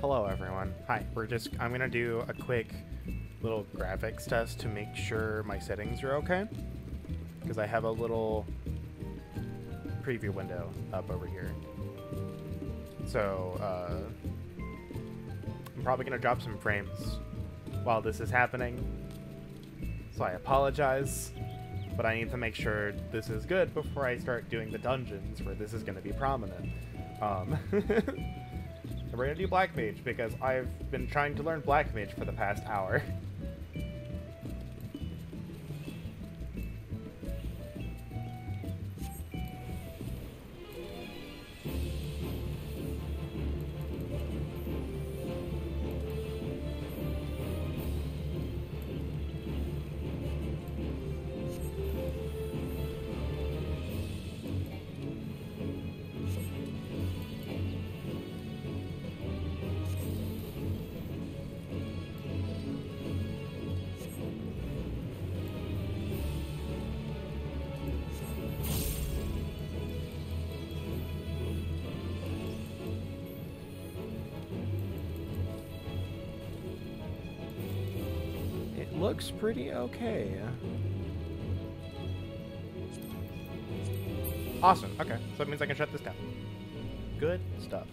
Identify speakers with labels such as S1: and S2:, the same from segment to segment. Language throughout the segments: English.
S1: Hello everyone. Hi, I'm gonna do a quick little graphics test to make sure my settings are okay. Because I have a little preview window up over here. So, I'm probably gonna drop some frames while this is happening. So I apologize, but I need to make sure this is good before I start doing the dungeons where this is gonna be prominent. We're gonna do Black Mage because I've been trying to learn Black Mage for the past hour. Looks pretty okay. Awesome. Okay, so that means I can shut this down. Good stuff.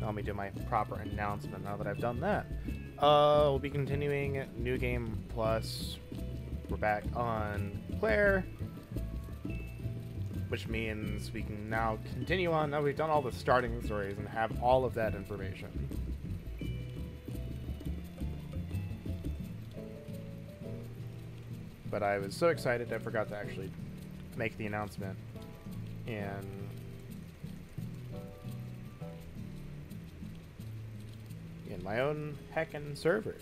S1: Now let me do my proper announcement now that I've done that. We'll be continuing New Game Plus. We're back on Claire, which means we can now continue on. Now we've done all the starting stories and have all of that information. But I was so excited I forgot to actually make the announcement. And in my own heckin' server.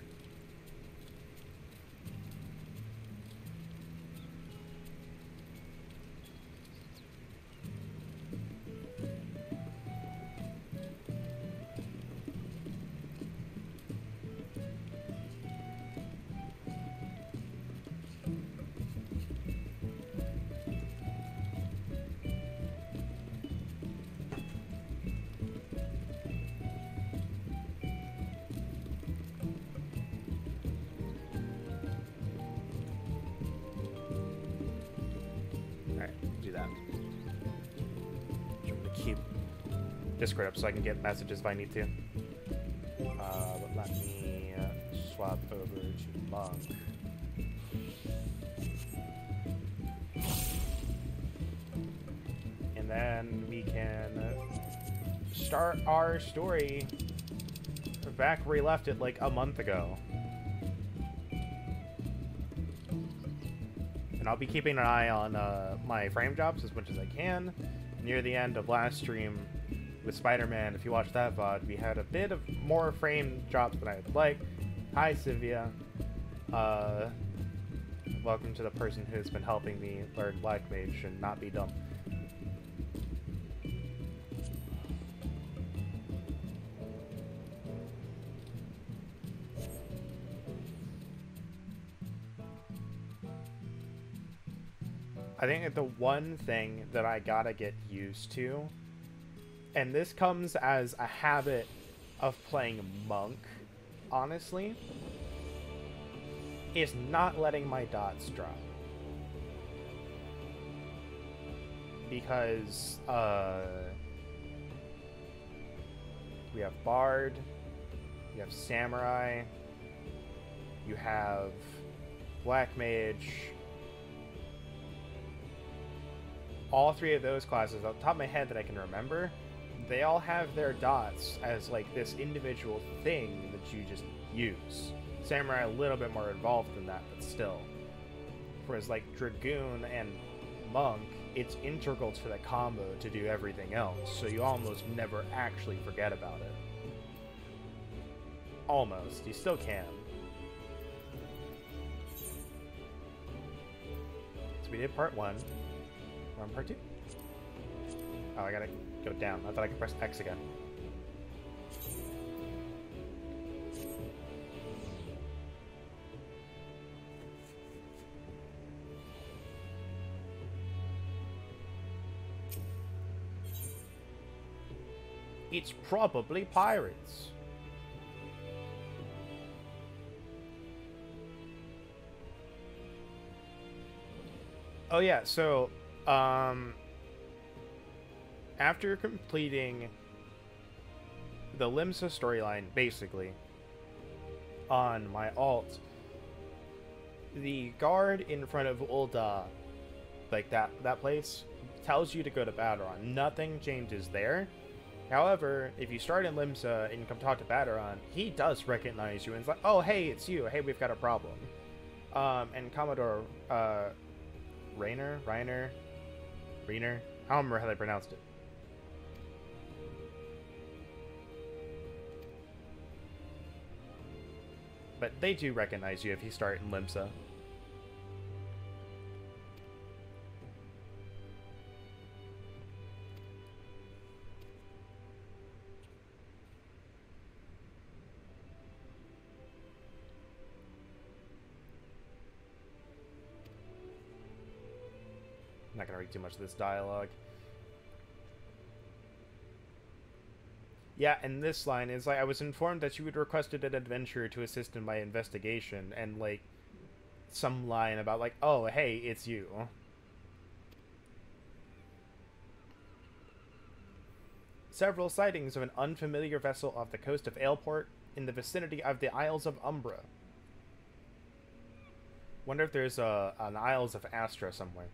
S1: Discord up so I can get messages if I need to. But let me swap over to Monk. And then we can start our story back where we left it like a month ago. And I'll be keeping an eye on my frame drops as much as I can. Near the end of last stream, with Spider-Man, if you watch that VOD, we had a bit of more frame drops than I would like. Hi, Sivia. Welcome to the person who's been helping me learn Black Mage and not be dumb. I think that the one thing that I gotta get used to, and this comes as a habit of playing Monk, honestly, is not letting my dots drop. Because, we have Bard, you have Samurai, you have Black Mage. All three of those classes, off the top of my head that I can remember, they all have their dots as like this individual thing that you just use. Samurai a little bit more involved than that, but still. Whereas like Dragoon and Monk, it's integral to the combo to do everything else, so you almost never actually forget about it. Almost. You still can. So we did part 1. We're on part 2. Oh, I gotta go down. I thought I could press X again. It's probably pirates. Oh yeah, so, after completing the Limsa storyline, basically, on my alt, the guard in front of Ul'dah, like that place, tells you to go to Baderon. Nothing changes there. However, if you start in Limsa and come talk to Baderon, he does recognize you and it's like, oh, hey, it's you. Hey, we've got a problem. And Commodore, Rainer? I don't remember how they pronounced it. But they do recognize you if you start in Limsa. I'm not going to read too much of this dialogue. Yeah, and this line is like, I was informed that you had requested an adventurer to assist in my investigation, and like, some line about like, oh, hey, it's you. Several sightings of an unfamiliar vessel off the coast of Aleport in the vicinity of the Isles of Umbra. Wonder if there's an Isles of Astra somewhere.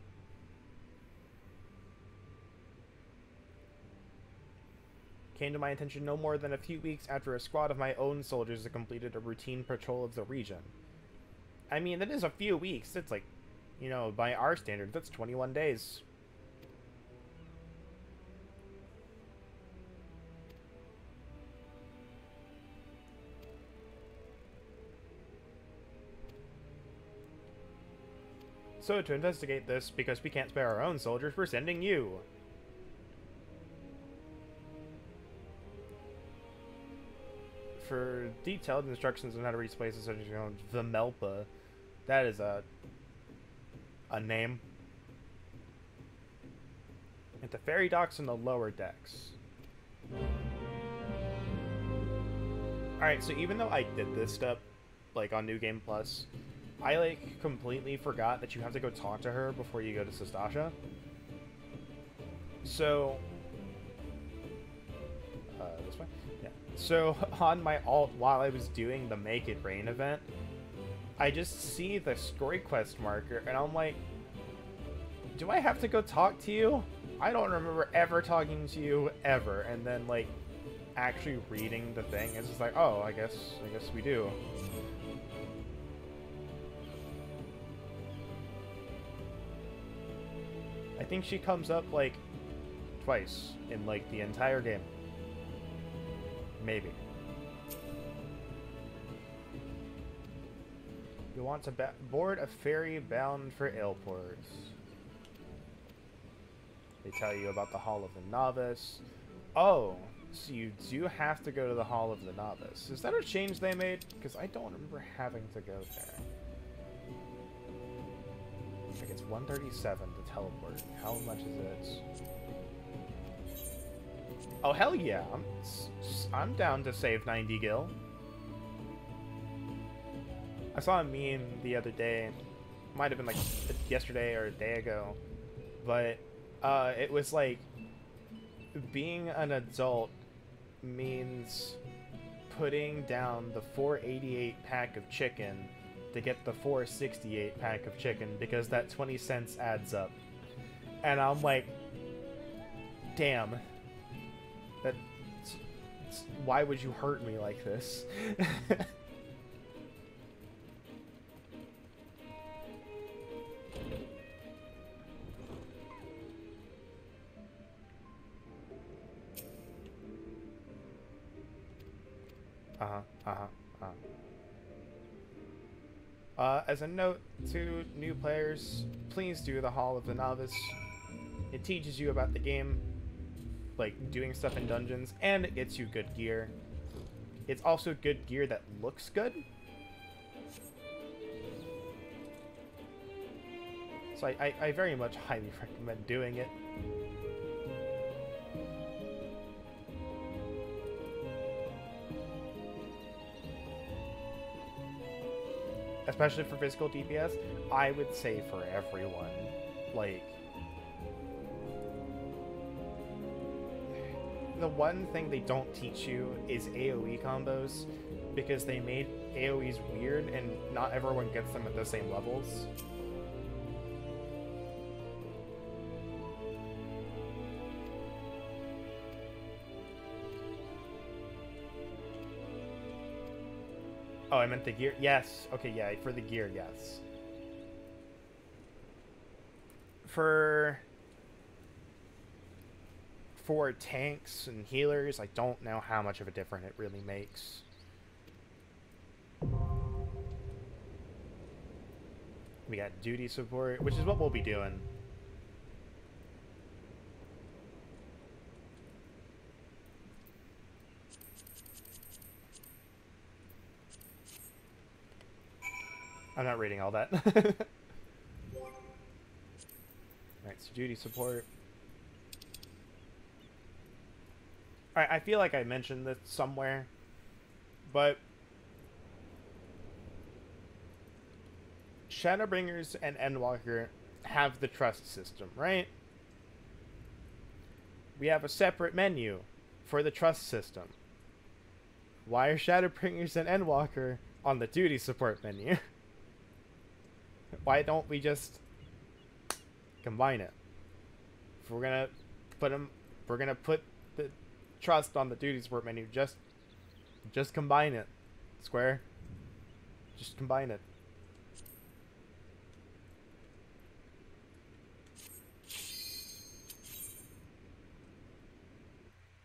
S1: Came to my attention no more than a few weeks after a squad of my own soldiers had completed a routine patrol of the region. I mean, that is a few weeks. It's like, you know, by our standards, that's 21 days. So, to investigate this, because we can't spare our own soldiers, we're sending you. For detailed instructions on how to reach places such as, you know, the Melpa, that is a name. At the ferry docks and the lower decks. Alright, so even though I did this step, like, on New Game Plus, I, like, completely forgot that you have to go talk to her before you go to Sastasha. So... this way? Yeah. So, on my alt, while I was doing the Make It Rain event, I just see the story quest marker, and I'm like, do I have to go talk to you? I don't remember ever talking to you, ever. And then, like, actually reading the thing, it's just like, oh, I guess we do. I think she comes up, like, twice in, like, the entire game. Maybe. You want to board a ferry bound for Aleport. They tell you about the Hall of the Novice. Oh, so you do have to go to the Hall of the Novice. Is that a change they made? Because I don't remember having to go there. I think it's 137 to teleport. How much is it? Oh, hell yeah. I'm down to save 90 gil. I saw a meme the other day. Might have been like yesterday or a day ago. But it was like, being an adult means putting down the 488 pack of chicken to get the 468 pack of chicken, because that 20 cents adds up. And I'm like, damn. Why would you hurt me like this? As a note to new players, please do the Hall of the Novice. It teaches you about the game, like doing stuff in dungeons, and it gets you good gear. It's also good gear that looks good. So I very much highly recommend doing it. especially for physical DPS, I would say for everyone. Like, the one thing they don't teach you is AoE combos, because they made AoEs weird and not everyone gets them at the same levels. Oh, I meant the gear. Yes. Okay, yeah, for the gear, yes. For tanks and healers, I don't know how much of a difference it really makes. We got duty support, which is what we'll be doing. I'm not reading all that. Alright, so duty support. Alright, I feel like I mentioned this somewhere, but Shadowbringers and Endwalker have the trust system, right? We have a separate menu for the trust system. Why are Shadowbringers and Endwalker on the duty support menu? Why don't we just combine it? If we're gonna put them, if we're gonna put the trust on the duty support menu, just combine it. Square, just combine it.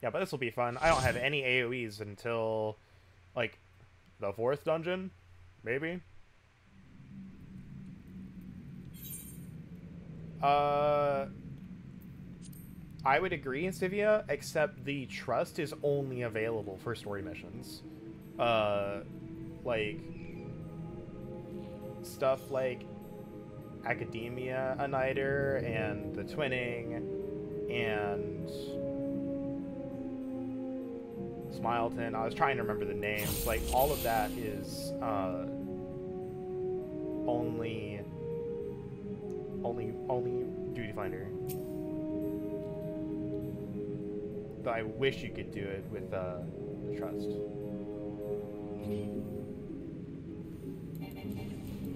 S1: Yeah, but this will be fun. I don't have any AoEs until, like, the 4th dungeon, maybe? I would agree, Sivia, except the trust is only available for story missions. Like, stuff like Academia Uniter and the Twinning and Smileton. I was trying to remember the names. Like, all of that is only Duty Finder. But I wish you could do it with the trust.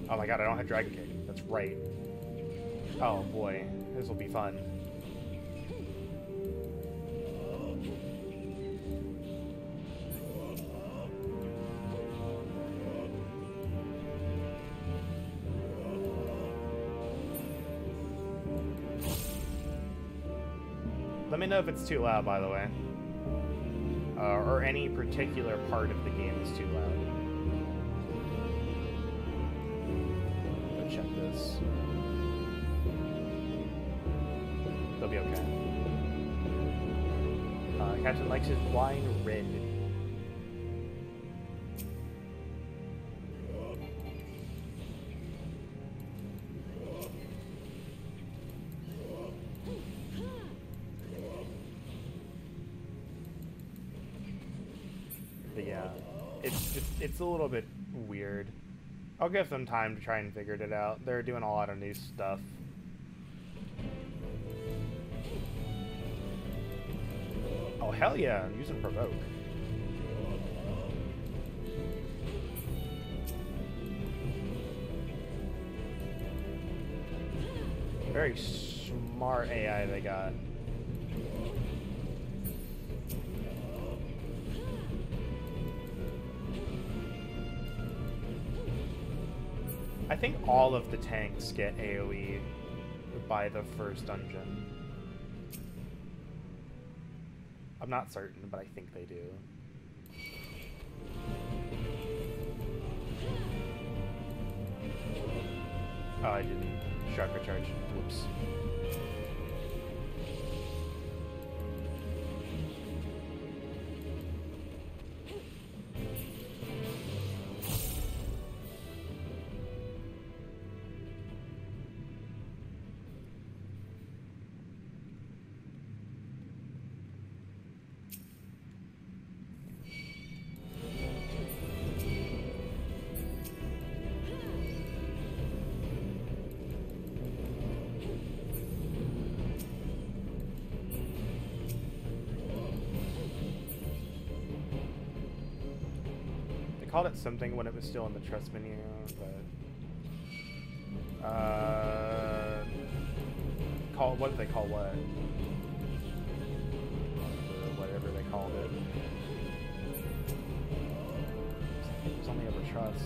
S1: Oh my god, I don't have Dragon Kick. That's right. Oh boy, this will be fun. Let me know if it's too loud, by the way. Or any particular part of the game is too loud. Go check this. They'll be okay. Captain likes his wine red. But yeah, it's a little bit weird. I'll give them time to try and figure it out. They're doing a lot of new stuff. Oh hell yeah, I'm using Provoke. Very smart AI they got. I think all of the tanks get AoE by the 1st dungeon. I'm not certain, but I think they do. Oh, I didn't. Chakra charge. Whoops. called it something when it was still in the trust menu, but what did they call what? Whatever they called it. It was only ever trust.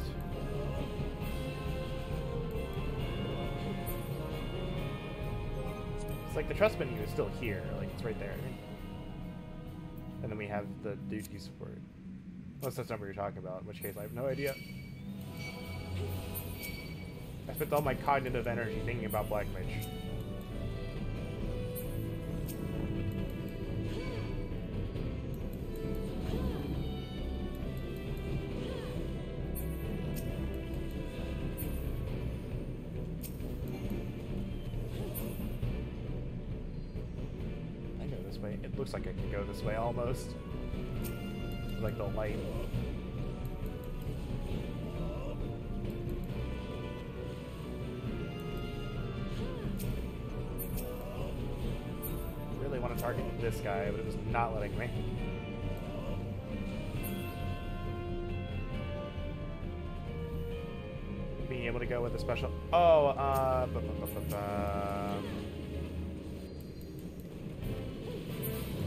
S1: It's like the trust menu is still here, like it's right there. And then we have the duty support. Unless that's not what you're talking about, in which case I have no idea. I spent all my cognitive energy thinking about Black Mage. I go this way. It looks like I can go this way almost. Like the light. I really want to target this guy, but it was not letting me. Being able to go with a special. Oh, oh,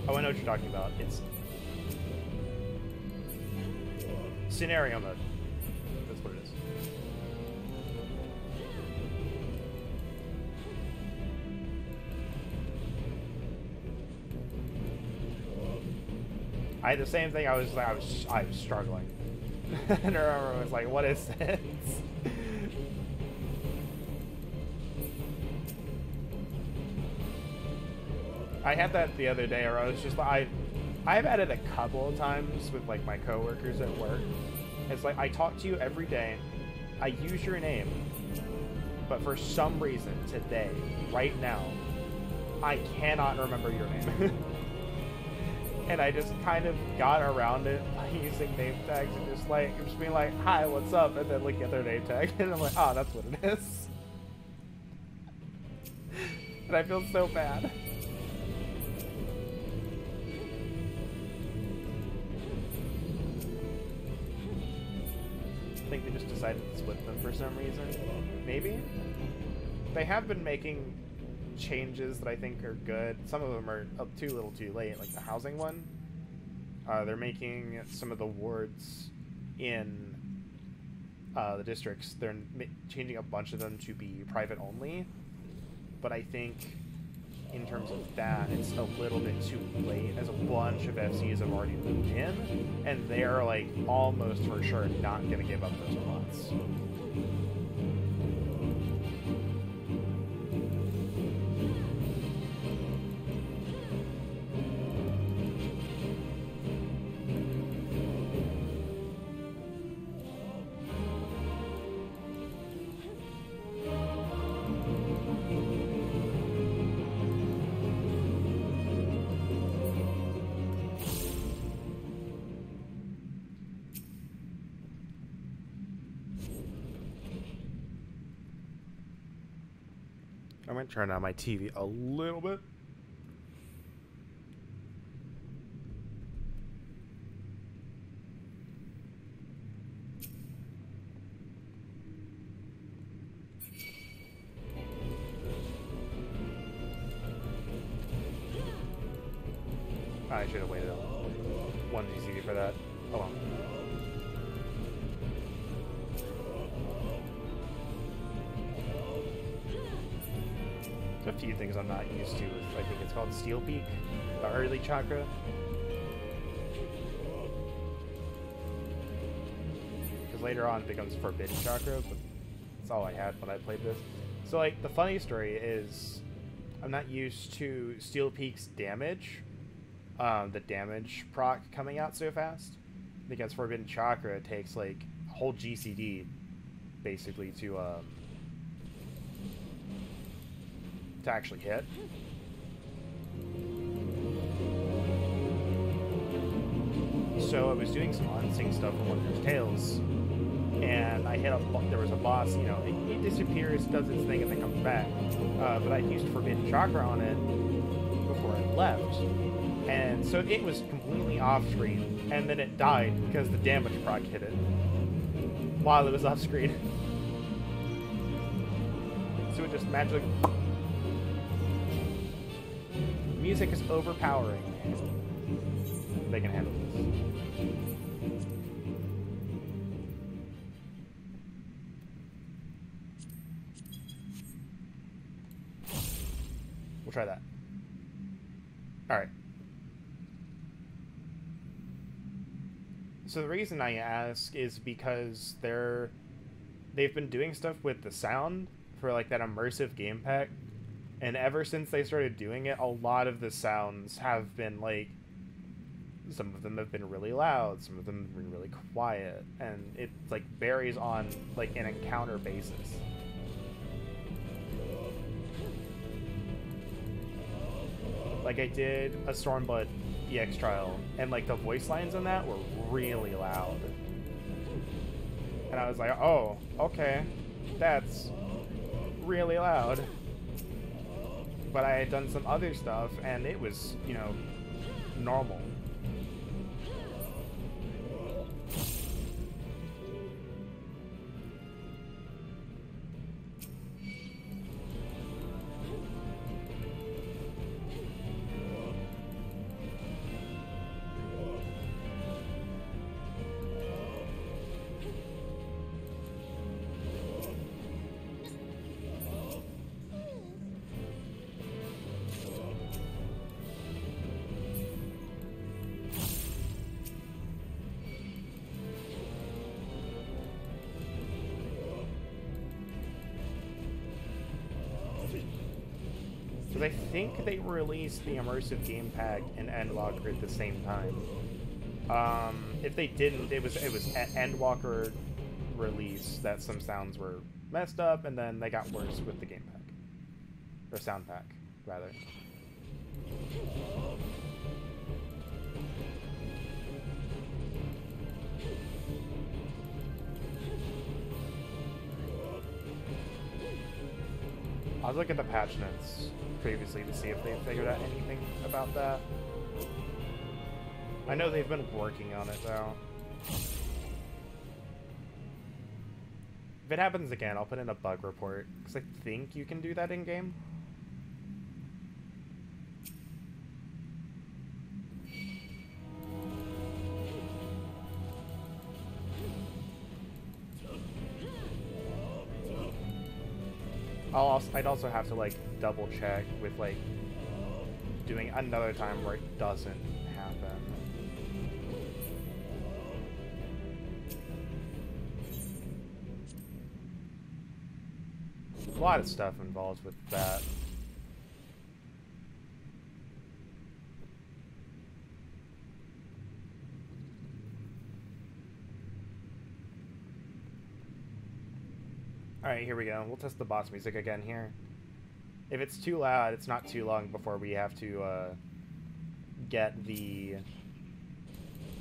S1: I know what you're talking about. It's scenario mode. That's what it is. I had the same thing. I was struggling. And I remember I was like, "What is this?" I had that the other day, where I was just like, I've had it a couple of times with like my coworkers at work. It's like I talk to you every day, I use your name, but for some reason today, right now, I cannot remember your name. And I just kind of got around it by using name tags and just being like, "Hi, what's up?" and then looking at their name tag, and I'm like, "Oh, that's what it is." And I feel so bad. I think they just decided to split them for some reason. Maybe? They have been making changes that I think are good. Some of them are too little too late, like the housing one. They're making some of the wards in the districts, they're changing a bunch of them to be private only. But I think in terms of that, it's a little bit too late, as a bunch of FCs have already moved in, and they're like almost for sure not going to give up those spots. I'm going to turn on my TV a little bit. I should have waited on one GCD for that. Oh well. There's a few things I'm not used to with, I think it's called Steel Peak, the early chakra. Because later on it becomes Forbidden Chakra, but that's all I had when I played this. So like, the funny story is, I'm not used to Steel Peak's damage, the damage proc coming out so fast. Because Forbidden Chakra takes like a whole GCD, basically, to actually hit. So I was doing some unsync stuff on Wondrous Tales, and I hit there was a boss, you know, it disappears, does its thing, and then comes back. But I used Forbidden Chakra on it before I left, and so it was completely off screen, and then it died because the damage proc hit it. while it was off screen. So it just magically... Music is overpowering. They can handle this. We'll try that. Alright. So the reason I ask is because they've been doing stuff with the sound for like that immersive game pack, and ever since they started doing it, a lot of the sounds have been like, some of them have been really loud, some of them have been really quiet, and it like varies on like an encounter basis. Like I did a Stormblood EX trial, and like the voice lines in that were really loud. And I was like, oh, okay, that's really loud. But I had done some other stuff, and it was, you know, normal. I think they released the immersive game pack and Endwalker at the same time. If they didn't, it was at Endwalker release that some sounds were messed up, and then they got worse with the game pack. Or sound pack, rather. I was looking at the patch notes previously to see if they figured out anything about that. I know they've been working on it, though. If it happens again, I'll put in a bug report, because I think you can do that in-game. I'd also have to like double check with like doing another time where it doesn't happen. A lot of stuff involved with that. Alright, here we go. We'll test the boss music again here. If it's too loud, it's not too long before we have to get the...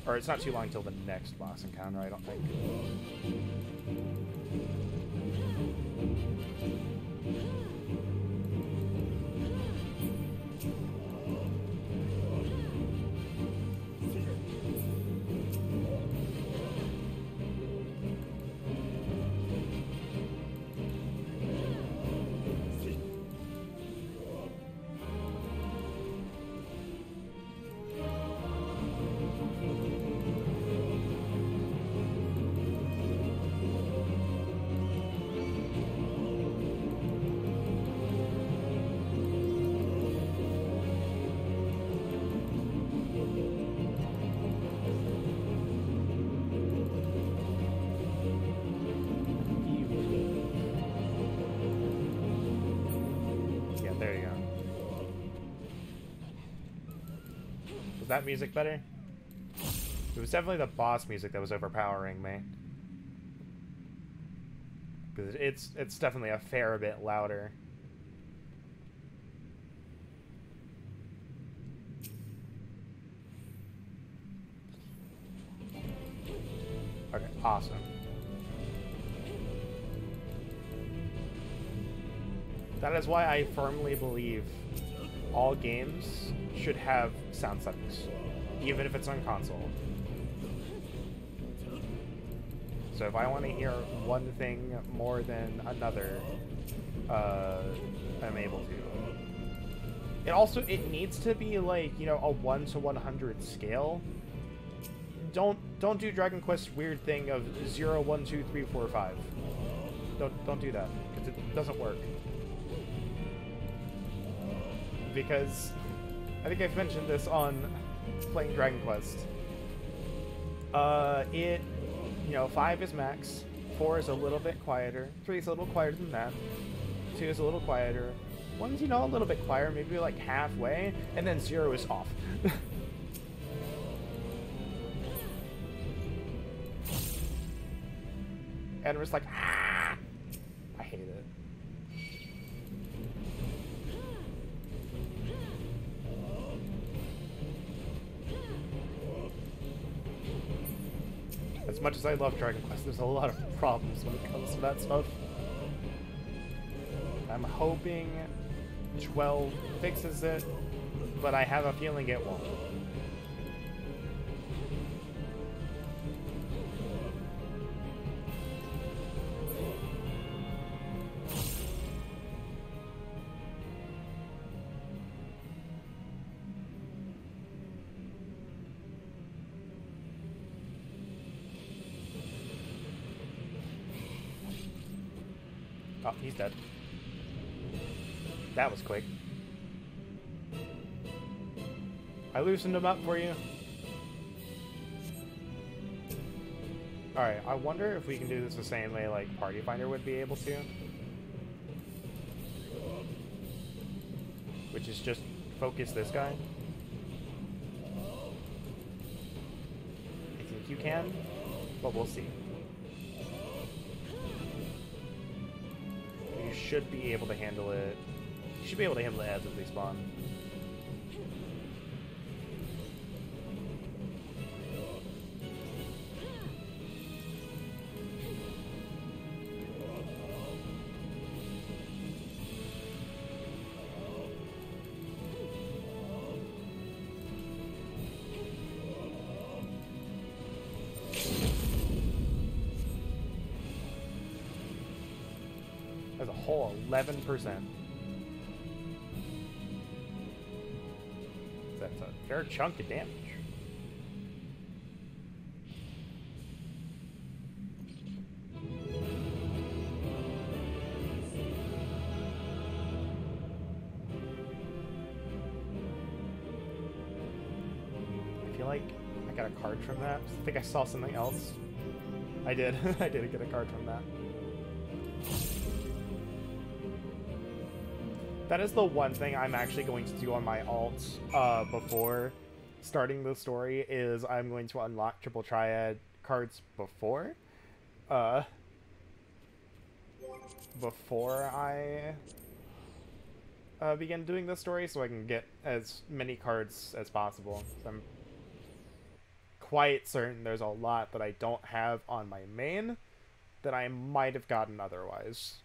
S1: Or it's not too long until the next boss encounter, I don't think. That music better? It was definitely the boss music that was overpowering me. Because it's definitely a fair bit louder. Okay, awesome. That is why I firmly believe all games should have sound settings, even if it's on console. So if I want to hear one thing more than another, I'm able to. It needs to be like, you know, a 1 to 100 scale. Don't do Dragon Quest's weird thing of 0, 1, 2, 3, 4, 5. Don't do that, because it doesn't work. Because I think I've mentioned this on playing Dragon Quest. You know, 5 is max, 4 is a little bit quieter, 3 is a little quieter than that, 2 is a little quieter, 1's, you know, a little bit quieter, maybe like halfway, and then 0 is off. And it was like, ah! I hate it. As much as I love Dragon Quest, there's a lot of problems when it comes to that stuff. I'm hoping 12 fixes it, but I have a feeling it won't. Oh, he's dead. That was quick. I loosened him up for you. Alright, I wonder if we can do this the same way like Party Finder would be able to. Which is just focus this guy. I think you can, but we'll see. You should be able to handle it. You should be able to handle the ads as they spawn. That's a whole 11%. That's a fair chunk of damage. I feel like I got a card from that. I think I saw something else. I did. I did get a card from that. That is the one thing I'm actually going to do on my alt before starting the story, is I'm going to unlock Triple Triad cards before I begin doing the story, so I can get as many cards as possible. So I'm quite certain there's a lot that I don't have on my main that I might have gotten otherwise.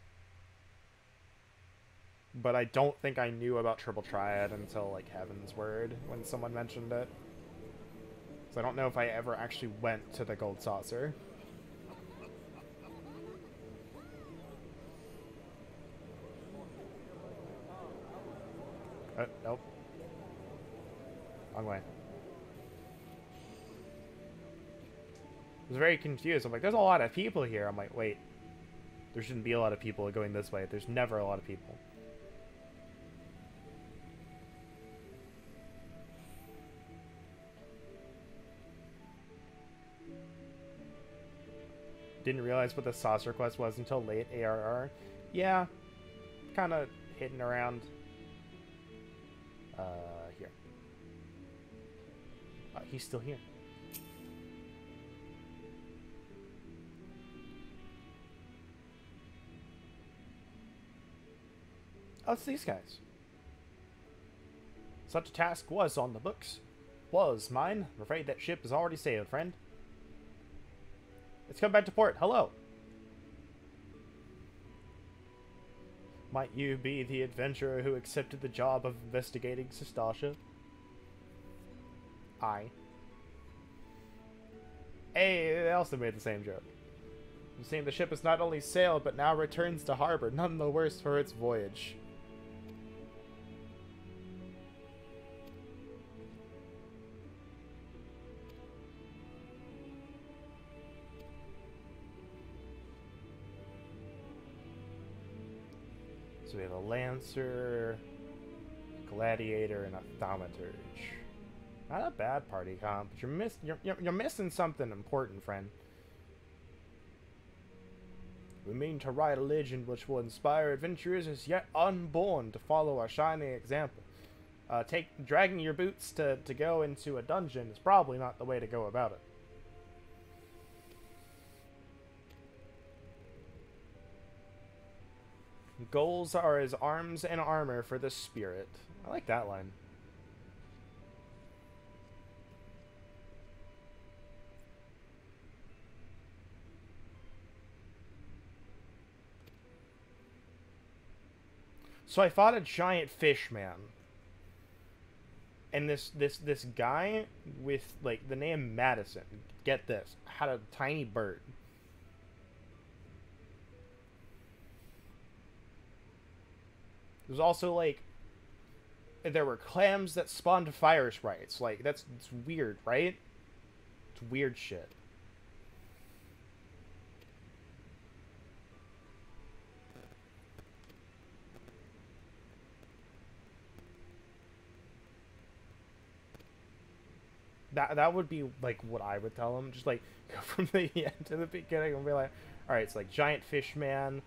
S1: But I don't think I knew about Triple Triad until, like, Heaven's Word, when someone mentioned it. So I don't know if I ever actually went to the Gold Saucer. Nope. Wrong way. I was very confused. I'm like, there's a lot of people here. I'm like, wait. There shouldn't be a lot of people going this way. There's never a lot of people. Didn't realize what the saucer quest was until late ARR. Yeah, kind of hidden around. Here. He's still here. Oh, it's these guys. Such a task was on the books. Was mine. I'm afraid that ship has already sailed, friend. Let's come back to port. Hello. Might you be the adventurer who accepted the job of investigating Sistasha? Aye. Hey, they also made the same joke. You're saying the ship has not only sailed, but now returns to harbor, none the worse for its voyage. So we have a Lancer, Gladiator, and a Thaumaturge. Not a bad party comp, but you're missing something important, friend. We mean to write a legend which will inspire adventurers as yet unborn to follow our shining example. Dragging your boots to go into a dungeon is probably not the way to go about it. Goals are as arms and armor for the spirit. I like that line. So I fought a giant fish man. And this guy with like the name Madison, get this, had a tiny bird. There's also like there were clams that spawned fire sprites. Like it's weird, right? It's weird shit. That would be like what I would tell him. Just like go from the end to the beginning and be like, all right, it's like giant fish man.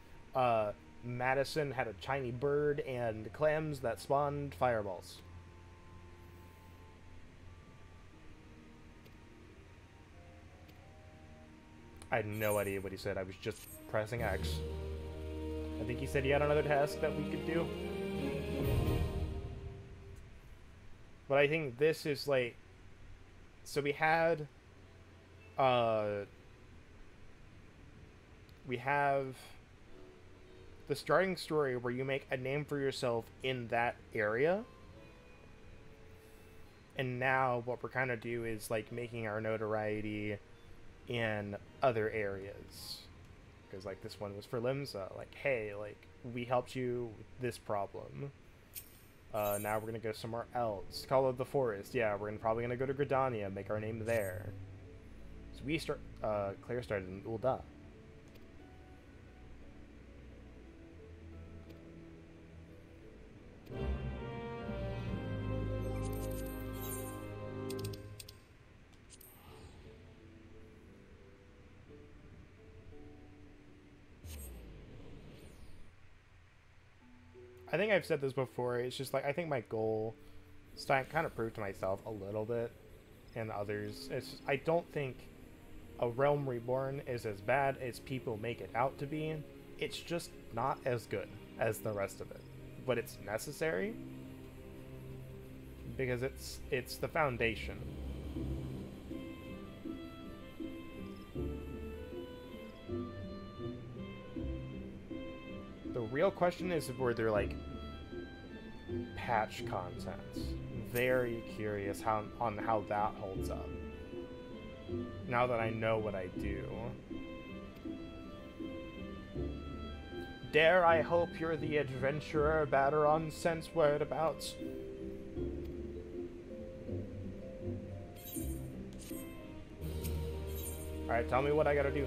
S1: Madison had a tiny bird and clams that spawned fireballs. I had no idea what he said. I was just pressing X. I think he said he had another task that we could do. But I think this is like... So we have the starting story where you make a name for yourself in that area. And now what we're kind of do is like making our notoriety in other areas. Because like this one was for Limsa. Like, hey, like we helped you with this problem. Now we're gonna go somewhere else. Call of the Forest. Yeah, we're probably gonna go to Gridania, make our name there. So we start. Claire started in Ul'dah. I think I've said this before. It's just like I think my goal is to kind of prove to myself a little bit and others. I don't think a Realm Reborn is as bad as people make it out to be. It's just not as good as the rest of it, but it's necessary because it's the foundation. The real question is were there like patch content. Very curious on how that holds up. Now that I know what I do. Dare I hope you're the adventurer Baderon sent word about. Alright, tell me what I gotta do.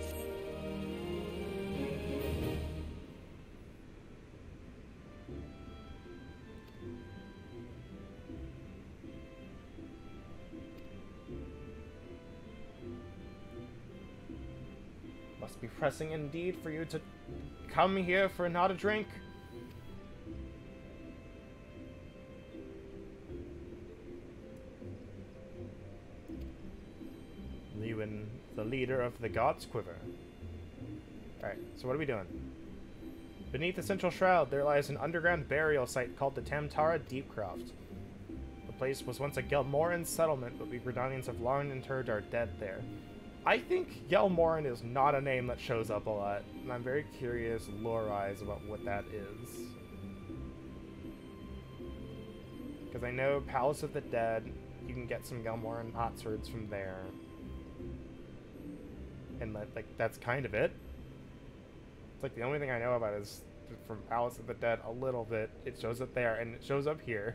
S1: Must be pressing indeed for you to come here for not a drink. Lewin, the leader of the God's Quiver. Alright, so what are we doing? Beneath the central shroud, there lies an underground burial site called the Tamtara Deepcroft. The place was once a Gelmoran settlement, but we Gridanians have long interred our dead there. I think Gelmoran is not a name that shows up a lot, and I'm very curious, lore-wise, about what that is. Because I know Palace of the Dead, you can get some Gelmoran potswords from there. And like that's kind of it. It's like the only thing I know about is from Palace of the Dead a little bit. It shows up there, and it shows up here.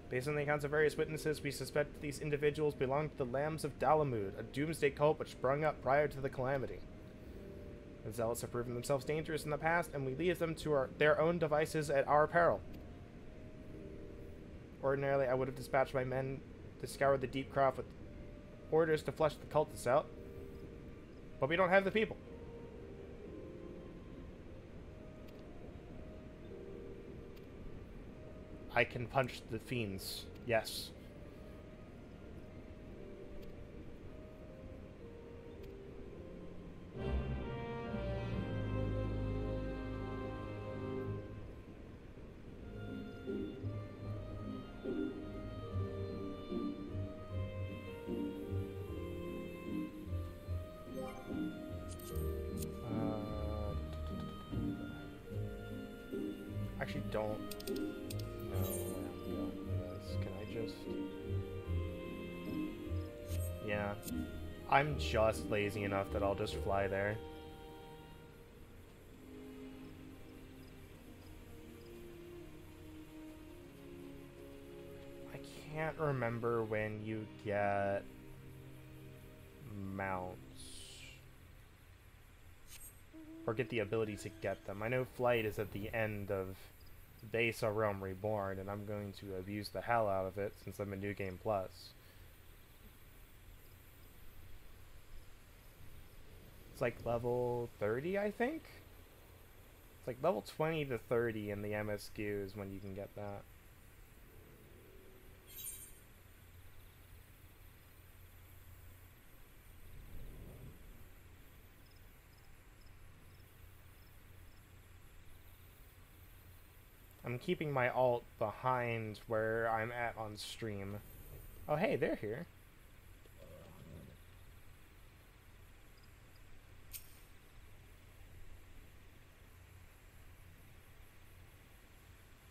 S1: Based on the accounts of various witnesses, we suspect these individuals belong to the Lambs of Dalamud, a doomsday cult which sprung up prior to the calamity. The zealots have proven themselves dangerous in the past, and we leave them to their own devices at our peril. Ordinarily, I would have dispatched my men to scour the deep craft with orders to flush the cultists out, but we don't have the people. I can punch the fiends, yes. Actually, don't know where I'm going with this. Can I just... Yeah. I'm just lazy enough that I'll just fly there. I can't remember when you get mounts. Or get the ability to get them. I know flight is at the end of Base of Realm Reborn, and I'm going to abuse the hell out of it since I'm a New Game Plus. It's like level 30, I think? It's like level 20 to 30 in the MSQ is when you can get that. I'm keeping my alt behind where I'm at on stream. Oh hey, they're here.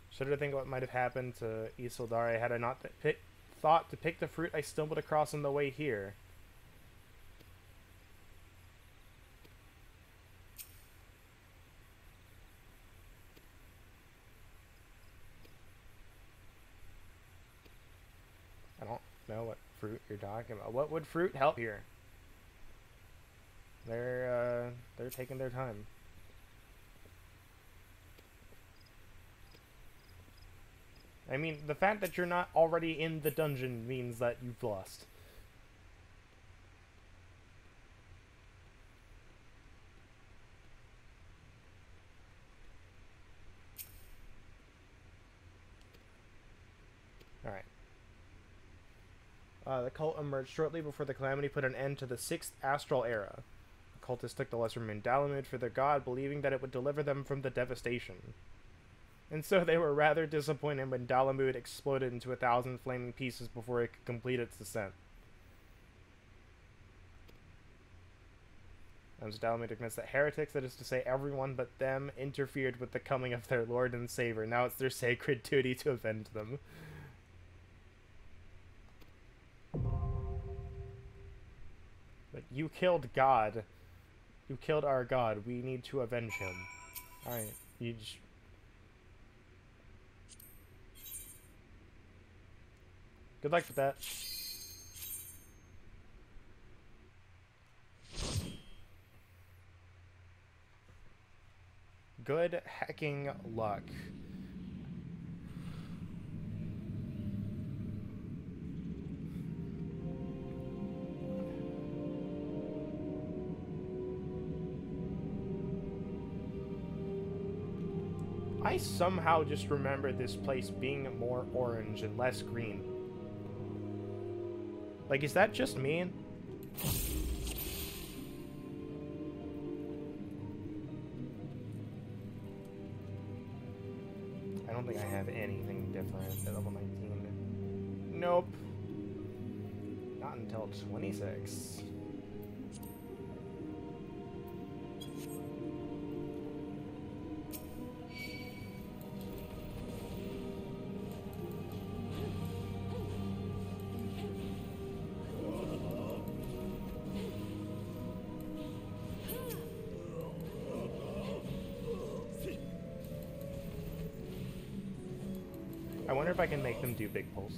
S1: Should I think what might have happened to Isildare had I not thought to pick the fruit I stumbled across on the way here. I don't know what fruit you're talking about. What would fruit help here? They're taking their time. I mean, the fact that you're not already in the dungeon means that you've lost. Alright. The cult emerged shortly before the calamity put an end to the 6th astral era. The cultists took the lesser moon Dalamud for their god, believing that it would deliver them from the devastation. And so they were rather disappointed when Dalamud exploded into 1,000 flaming pieces before it could complete its descent. As Dalamud admits that heretics, that is to say everyone but them, interfered with the coming of their Lord and Savior. Now it's their sacred duty to avenge them. But you killed God. You killed our God. We need to avenge him. Alright, you just... Good luck with that. Good hecking luck. I somehow just remember this place being more orange and less green. Like, is that just me? I don't think I have anything different at level 19. Nope. Not until 26. I wonder if I can make them do big pulls.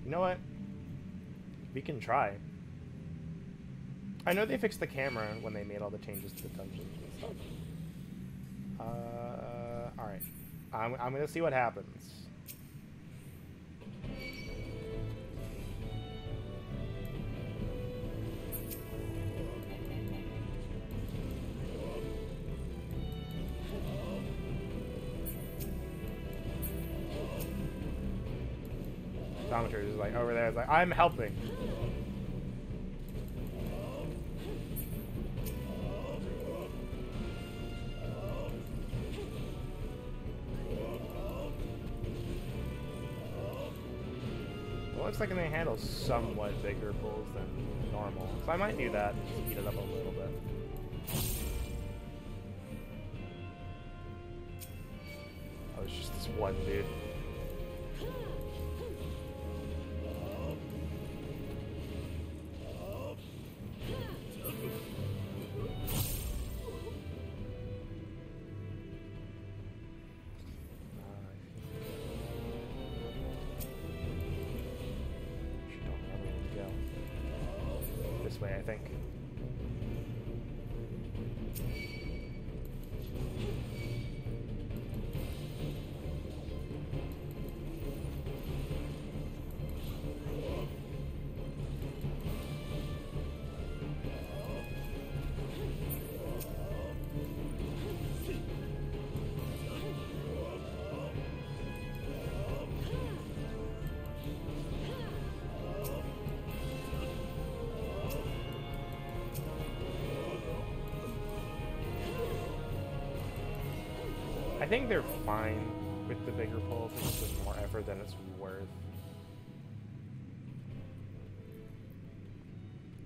S1: You know what? We can try. I know they fixed the camera when they made all the changes to the dungeons and stuff. Alright. I'm gonna see what happens. Optometrist is like over there. It's like, I'm helping. It looks like they handle somewhat bigger pulls than normal, so I might do that. Just speed it up a little bit. Oh, it's just this one dude. Way, I think. I think they're fine with the bigger pulls. It's just more effort than it's worth.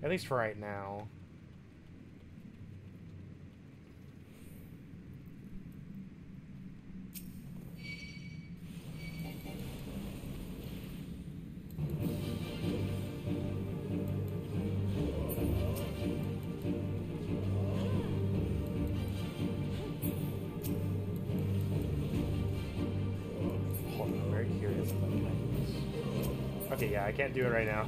S1: At least for right now. Okay, yeah, I can't do it right now.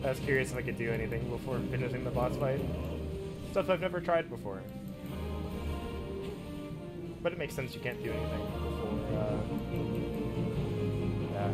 S1: I was curious if I could do anything before finishing the boss fight. Stuff I've never tried before. But it makes sense you can't do anything before, yeah.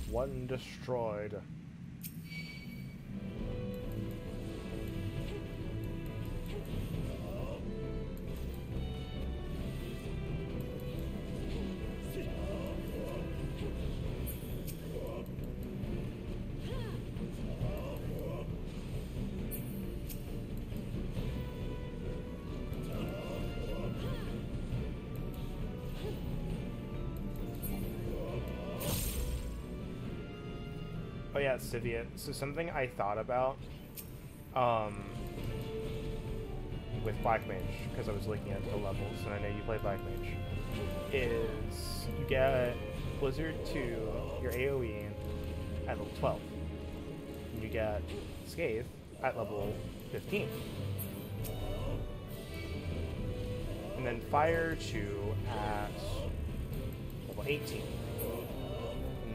S1: One destroyed. Oh yeah, Scythia. So something I thought about, with Black Mage, because I was looking at the levels, and I know you play Black Mage, is you get Blizzard to your AoE at level 12. And you get Scathe at level 15. And then Fire 2 at level 18.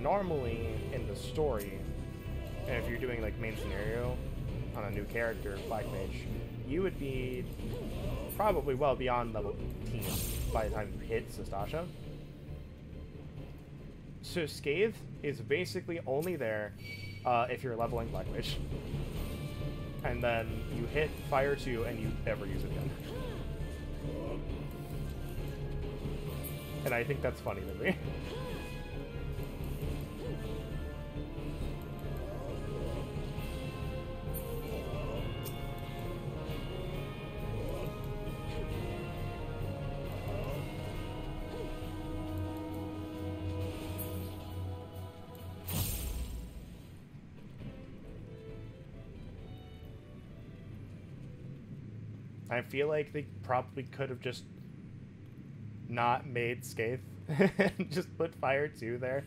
S1: Normally, in the story, and if you're doing like main scenario on a new character, Black Mage, you would be probably well beyond level 18 by the time you hit Sastasha. So Scathe is basically only there if you're leveling Black Mage. And then you hit Fire 2 and you never use it again. And I think that's funny to me. I feel like they probably could have just not made Scathe and just put Fire 2 there.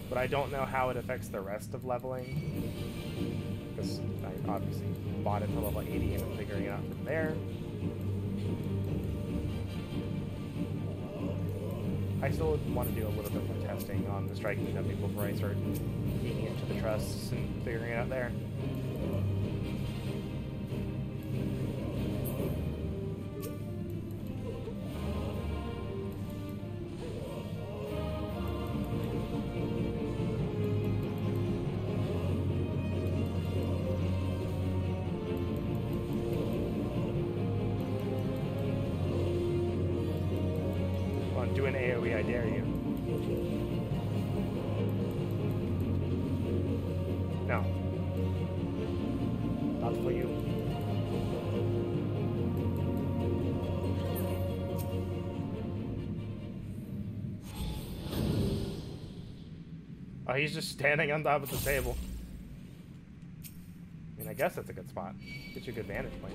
S1: But I don't know how it affects the rest of leveling, because I obviously bought it to level 80 and I'm figuring it out from there. I still want to do a little bit more testing on the striking dummy before I start getting into the trusts and figuring it out there. Do an AoE, I dare you. No. Not for you. Oh, he's just standing on top of the table. I mean, I guess that's a good spot. Gets you a good vantage point.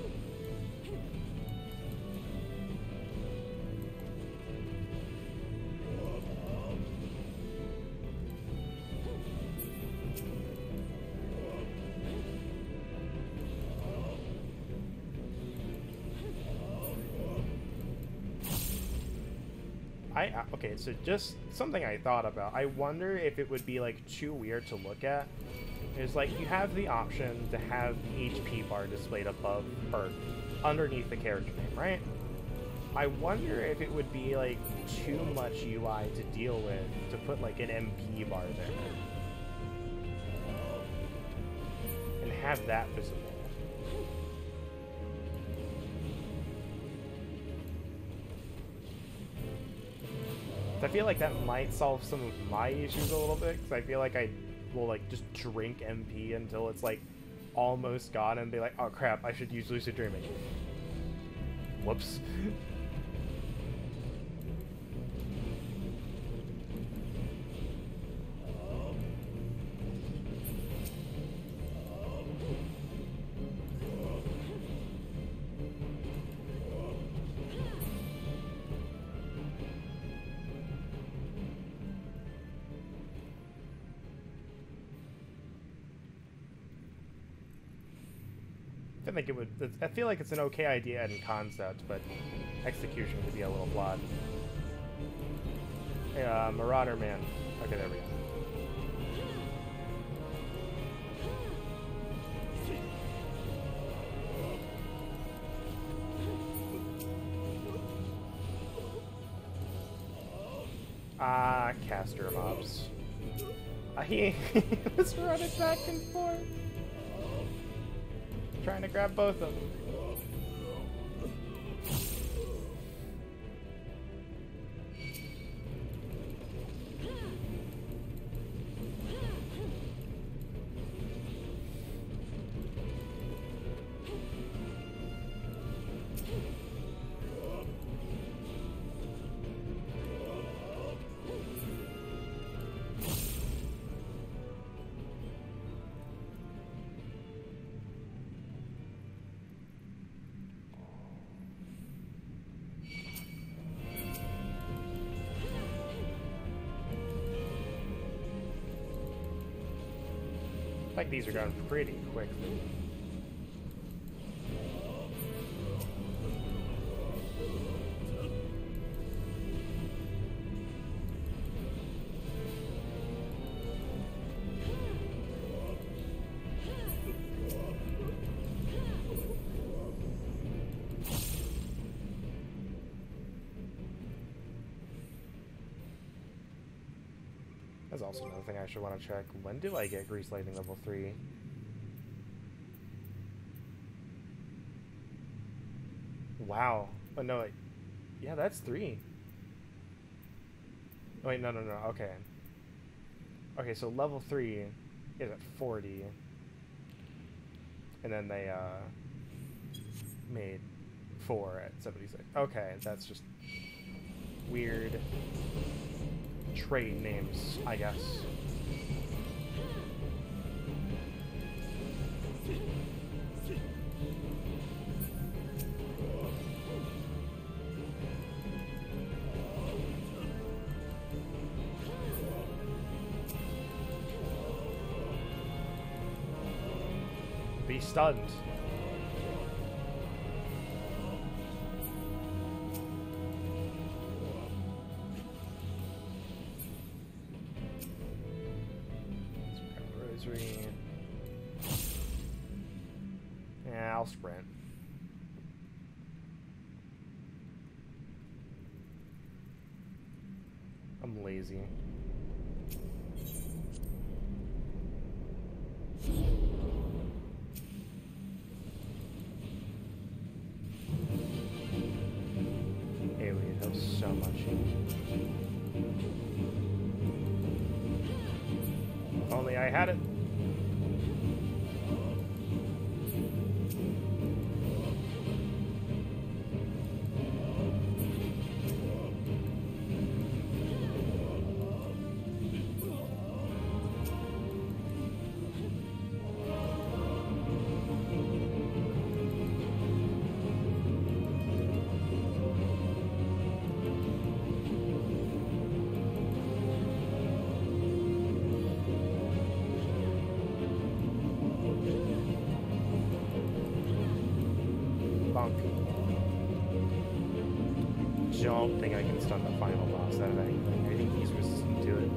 S1: Okay, so just something I thought about. I wonder if it would be, like, too weird to look at. Is, like, you have the option to have the HP bar displayed above, or underneath the character name, right? I wonder if it would be, like, too much UI to deal with to put, like, an MP bar there. And have that visible. I feel like that might solve some of my issues a little bit, because I feel like I will, like, just drink MP until it's, like, almost gone and be like, oh crap, I should use Lucid Dreaming. Whoops. I think it would. I feel like it's an okay idea in concept, but execution could be a little flawed. Yeah, Marauder Man. Okay, there we go. Ah, caster mobs. He was running back and forth, trying to grab both of them. Like these are going pretty quickly. That's also another thing I should want to check. When do I get Grease Lightning level 3? Wow. Oh, no, wait. Yeah, that's 3. Oh, wait, no. Okay. Okay, so level 3 is at 40. And then they, made 4 at 76. Okay, that's just weird trade names, I guess. He's stunned. Rosary. Yeah, I'll sprint. I'm lazy. Alien knows so much. If only I had it. I don't think I can stun the final boss out of anything. I think he's resistant to it.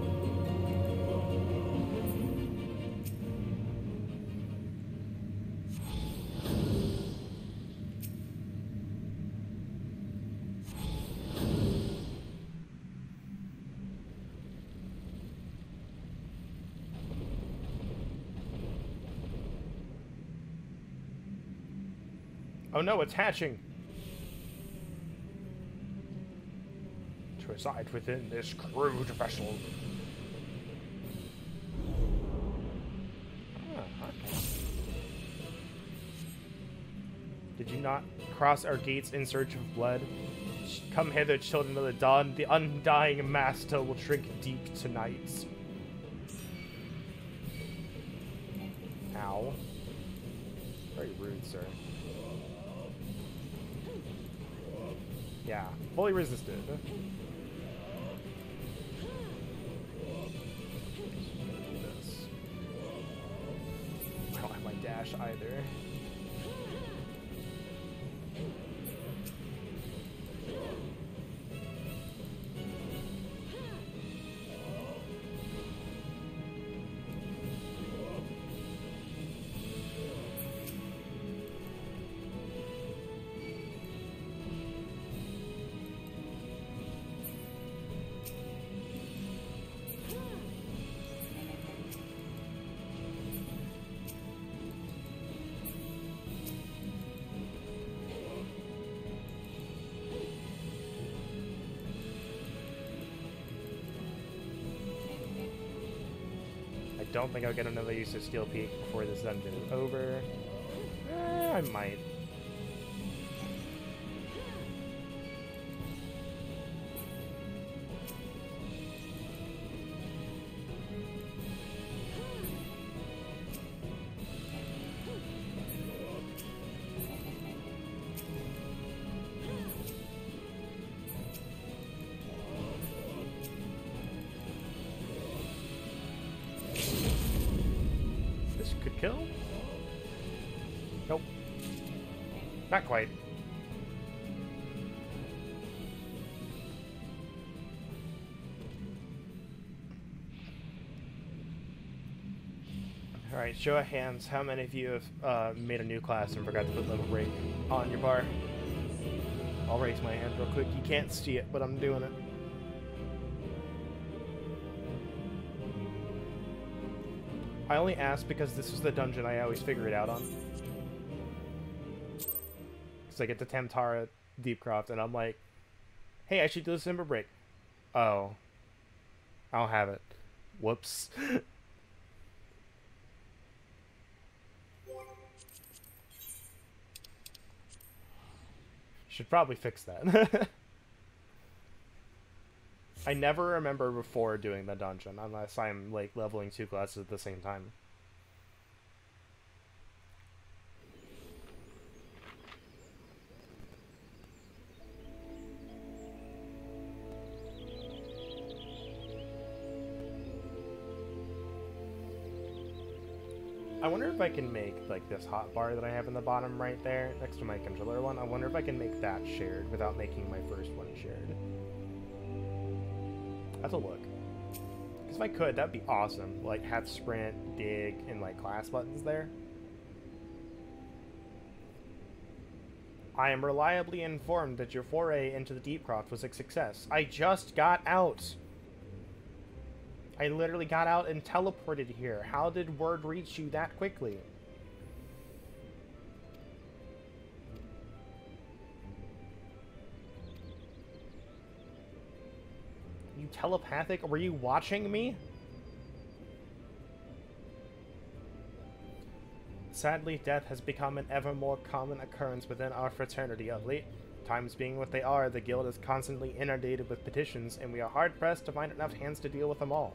S1: Oh no, it's hatching! To reside within this crude vessel. Ah, okay. Did you not cross our gates in search of blood? Come hither, children of the dawn. The undying master will drink deep tonight. Ow. Very rude, sir. Yeah, fully resisted. I don't have my dash either. I don't think I'll get another use of Steel Peak before this dungeon is over. I might. Could kill? Nope. Not quite. Alright, show of hands. How many of you have made a new class and forgot to put level break on your bar? I'll raise my hand real quick. You can't see it, but I'm doing it. I only asked because this is the dungeon I always figure it out on. Because I get to Tamtara Deepcroft and I'm like, hey, I should do the Simber break. Oh. I don't have it. Whoops. Should probably fix that. I never remember before doing the dungeon, unless I'm, like, leveling two classes at the same time. I wonder if I can make, like, this hotbar that I have in the bottom right there, next to my controller one, I wonder if I can make that shared without making my first one shared. That's a look. Because if I could, that'd be awesome. Like, have sprint, dig, and, like, class buttons there. I am reliably informed that your foray into the Deepcroft was a success. I just got out! I literally got out and teleported here. How did word reach you that quickly? You telepathic? Were you watching me? Sadly, death has become an ever more common occurrence within our fraternity of late. Times being what they are, the guild is constantly inundated with petitions, and we are hard-pressed to find enough hands to deal with them all.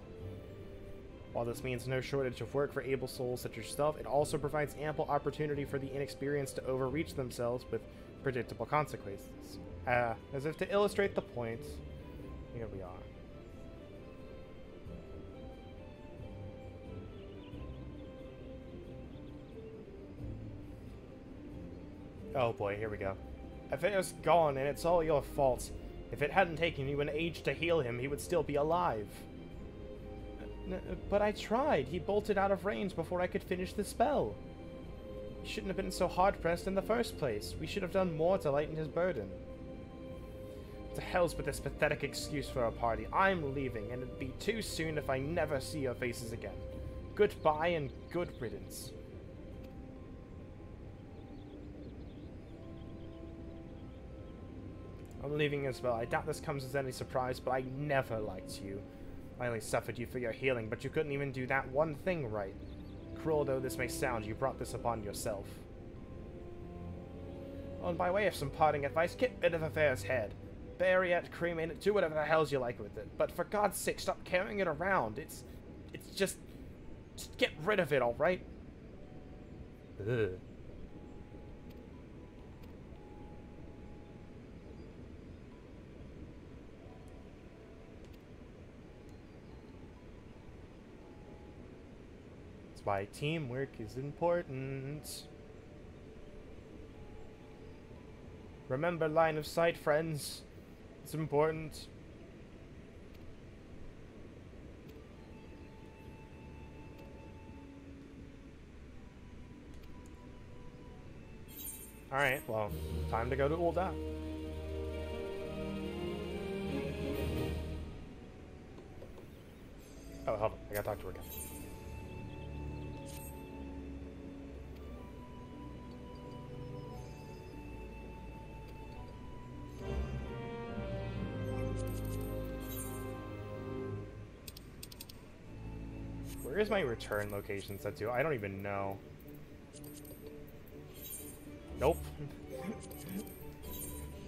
S1: While this means no shortage of work for able souls such as yourself, it also provides ample opportunity for the inexperienced to overreach themselves with predictable consequences. As if to illustrate the point, here we are. Oh boy, here we go. Affair's gone, and it's all your fault. If it hadn't taken you an age to heal him, he would still be alive. But I tried. He bolted out of range before I could finish the spell. He shouldn't have been so hard-pressed in the first place. We should have done more to lighten his burden. To hell's with this pathetic excuse for a party. I'm leaving, and it'd be too soon if I never see your faces again. Goodbye and good riddance. I'm leaving as well. I doubt this comes as any surprise, but I never liked you. I only suffered you for your healing, but you couldn't even do that one thing right. Cruel though this may sound, you brought this upon yourself. Oh, and by way of some parting advice, get rid of Affair's head. Bury it, cremate it, do whatever the hells you like with it. But for God's sake, stop carrying it around. It's just get rid of it, alright? Ugh. That's why teamwork is important. Remember line of sight, friends. It's important. Alright, well, time to go to Ul'dah. Oh, hold on. I gotta talk to her again. Where is my return location set to? I don't even know. Nope.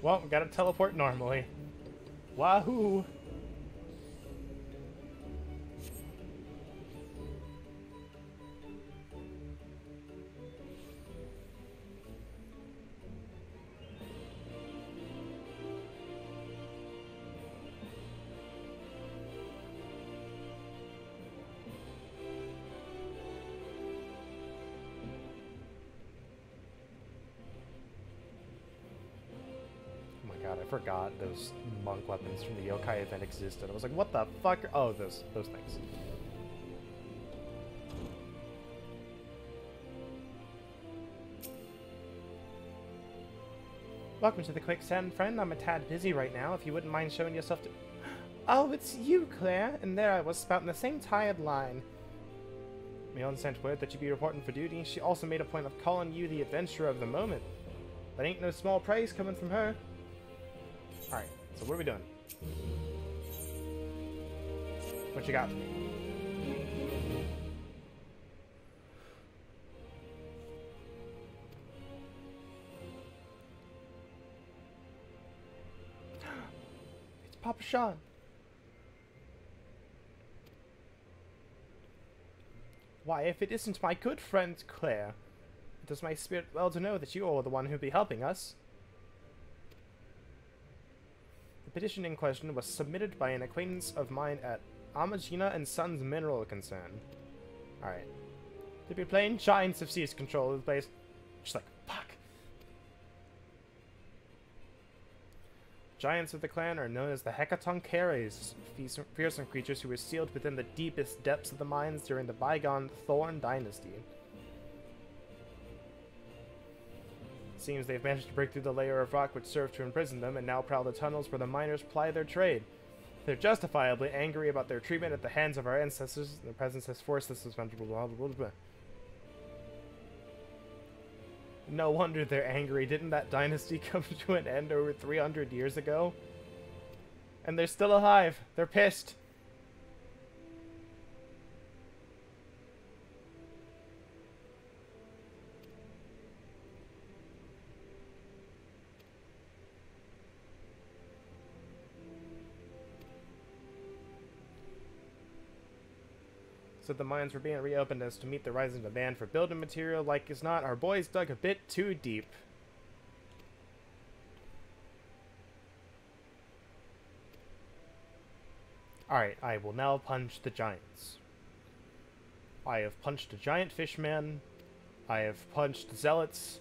S1: Well, gotta teleport normally. Wahoo! I forgot those monk weapons from the yokai event existed. I was like, what the fuck? Oh, those things. Welcome to the quicksand, friend. I'm a tad busy right now. If you wouldn't mind showing yourself to... Oh, it's you, Claire. And there I was spouting the same tired line. Mion sent word that you'd be reporting for duty. She also made a point of calling you the adventurer of the moment. That ain't no small praise coming from her. Alright, so what are we doing? What you got for me? It's Papa Sean. Why, if it isn't my good friend Claire, it does my spirit well to know that you are the one who'll be helping us. The petition in question was submitted by an acquaintance of mine at Amagina and Sons Mineral Concern. Alright. To be plain, giants have seized control of the place. Just like, fuck. Giants of the clan are known as the Hecatoncheires, fearsome creatures who were sealed within the deepest depths of the mines during the bygone Thorn Dynasty. Seems they've managed to break through the layer of rock which served to imprison them, and now prowl the tunnels where the miners ply their trade. They're justifiably angry about their treatment at the hands of our ancestors. Their presence has forced this suspension. No wonder they're angry. Didn't that dynasty come to an end over 300 years ago? And they're still alive. They're pissed. So the mines were being reopened as to meet the rising demand for building material. Like as not, our boys dug a bit too deep. Alright, I will now punch the giants. I have punched a giant fishman. I have punched zealots.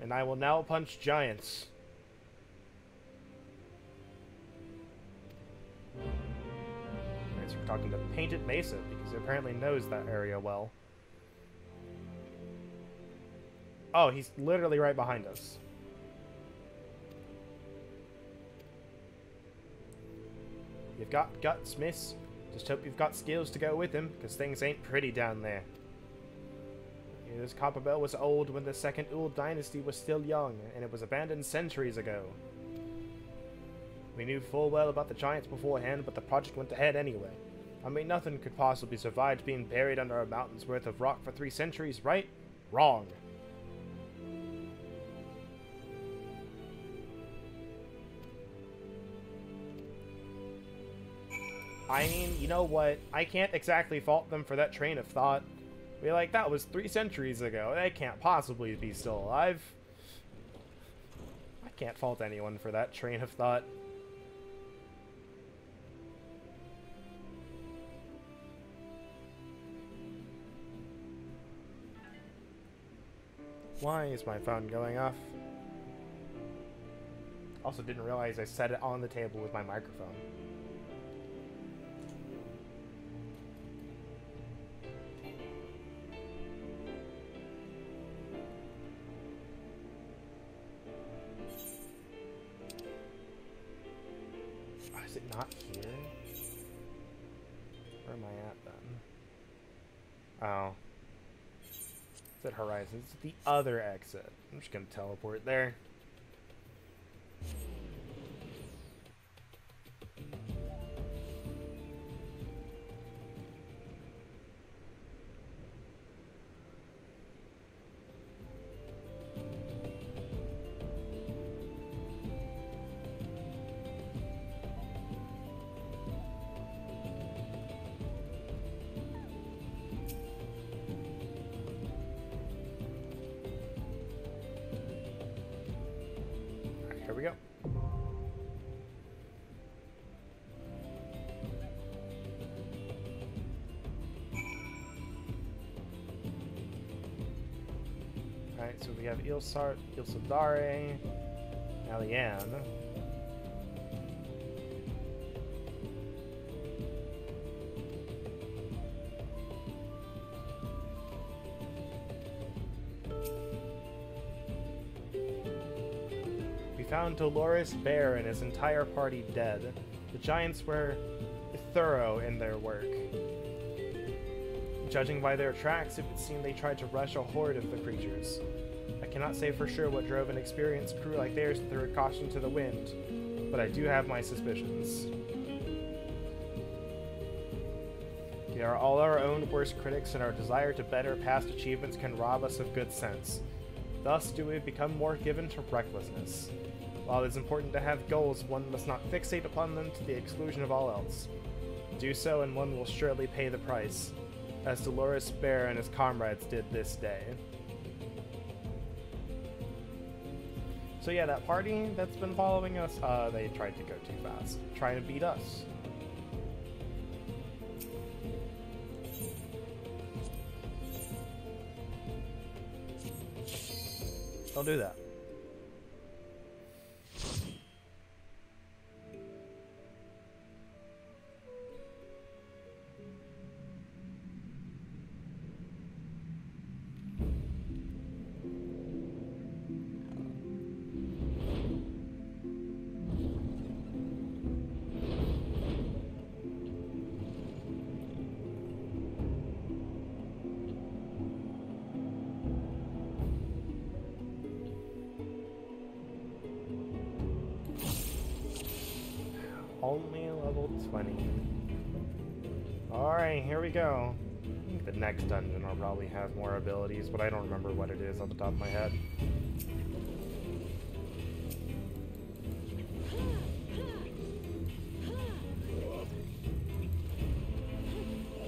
S1: And I will now punch giants. So we're talking to Painted Mesa, because he apparently knows that area well. Oh, he's literally right behind us. You've got guts, miss. Just hope you've got skills to go with him, because things ain't pretty down there. This Copperbell was old when the Second Uld Dynasty was still young, and it was abandoned centuries ago. We knew full well about the giants beforehand, but the project went ahead anyway. I mean, nothing could possibly survive being buried under a mountain's worth of rock for 3 centuries, right? Wrong. I mean, you know what? I can't exactly fault them for that train of thought. Be like, that was 3 centuries ago. They can't possibly be still alive. I can't fault anyone for that train of thought. Why is my phone going off? Also didn't realize I set it on the table with my microphone. Oh, is it not here? Where am I at then? Oh. At Horizon. It's the other exit. I'm just gonna teleport there. Here we go. Alright, so we have Ilsardare, Alian. Found Dolores Bear and his entire party dead. The giants were thorough in their work. Judging by their tracks, it would seem they tried to rush a horde of the creatures. I cannot say for sure what drove an experienced crew like theirs to throw caution to the wind, but I do have my suspicions. We are all our own worst critics, and our desire to better past achievements can rob us of good sense. Thus do we become more given to recklessness. While it is important to have goals, one must not fixate upon them to the exclusion of all else. Do so, and one will surely pay the price, as Dolores Bear and his comrades did this day. So yeah, that party that's been following us, they tried to go too fast, trying to beat us. I'll do that. Only level 20. Alright, here we go. I think the next dungeon will probably have more abilities, but I don't remember what it is off the top of my head.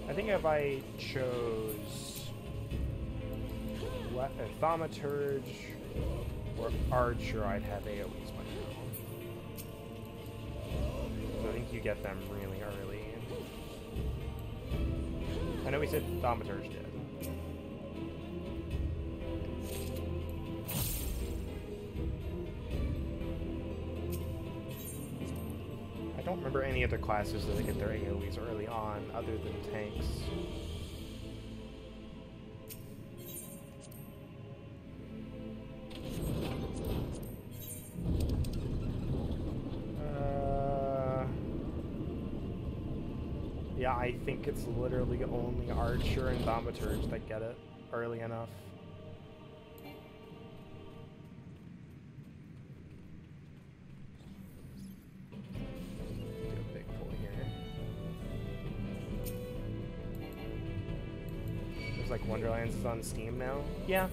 S1: I think if I chose a Thaumaturge or Archer, I'd have AoEs by now. So I think you get them really early. I know we said Thaumaturge did. I don't remember any other classes that get their AoEs early on other than tanks. Yeah, I think it's literally only Archer and Thaumaturge that get it early enough. Do a big pull here. Looks like Wonderlands is on Steam now. Yeah.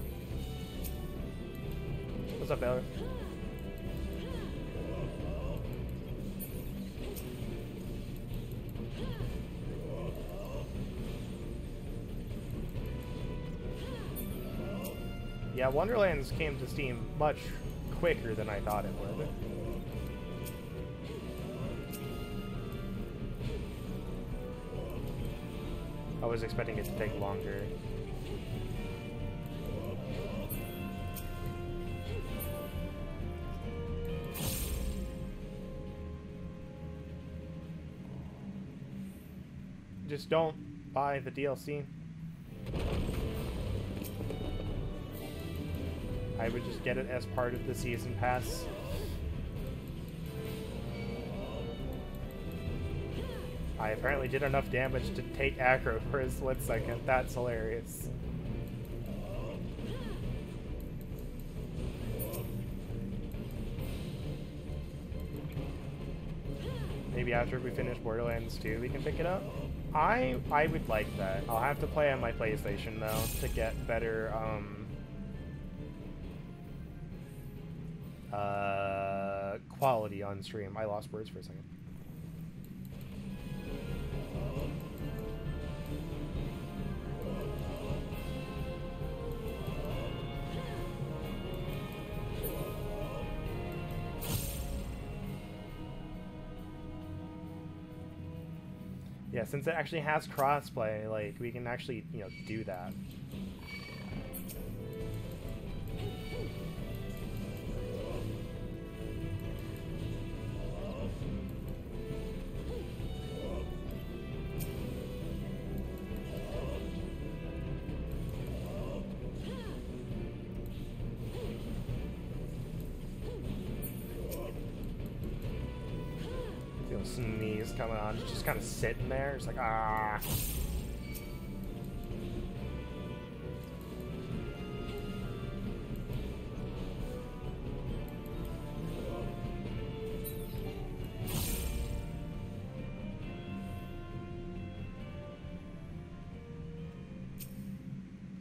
S1: What's up, Baylor? Yeah, Wonderlands came to Steam much quicker than I thought it would. I was expecting it to take longer. Just don't buy the DLC. I would just get it as part of the season pass. I apparently did enough damage to take aggro for a split second. That's hilarious. Maybe after we finish Borderlands 2 we can pick it up? I would like that. I'll have to play on my PlayStation though to get better quality on stream. I lost words for a second. Yeah, since it actually has crossplay, like, we can actually, you know, do that. Sneeze coming on, just kind of sitting there, just like, ah.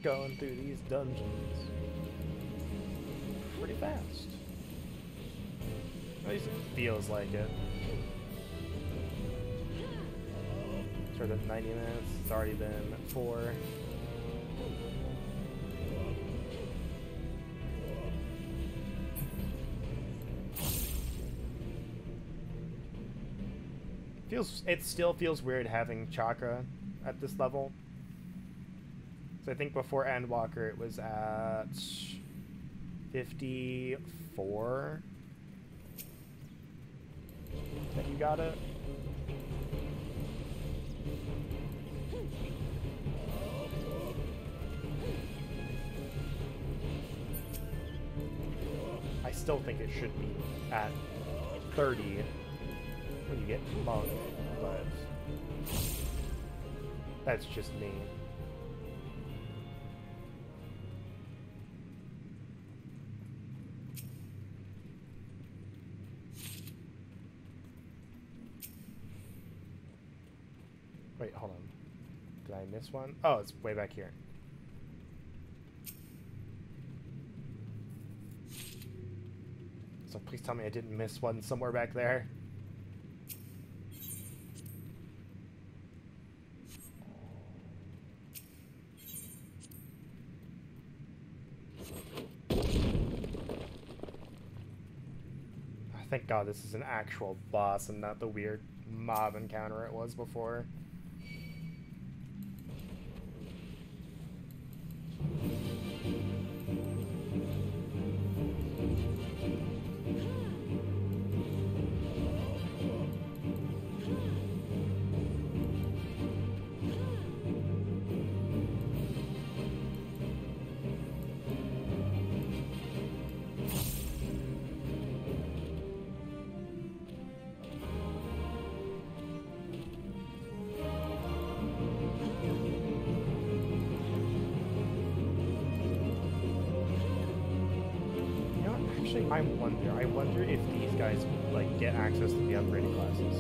S1: Going through these dungeons pretty fast. At least it feels like it. Started at 90 minutes, it's already been 4. It still feels weird having chakra at this level. So I think before Endwalker it was at 54. That you got it? I still think it should be at 30 when you get monk, but that's just me. Wait, hold on. Did I miss one? Oh, it's way back here. So please tell me I didn't miss one somewhere back there. Thank God this is an actual boss and not the weird mob encounter it was before. I wonder if these guys like get access to the upgraded classes.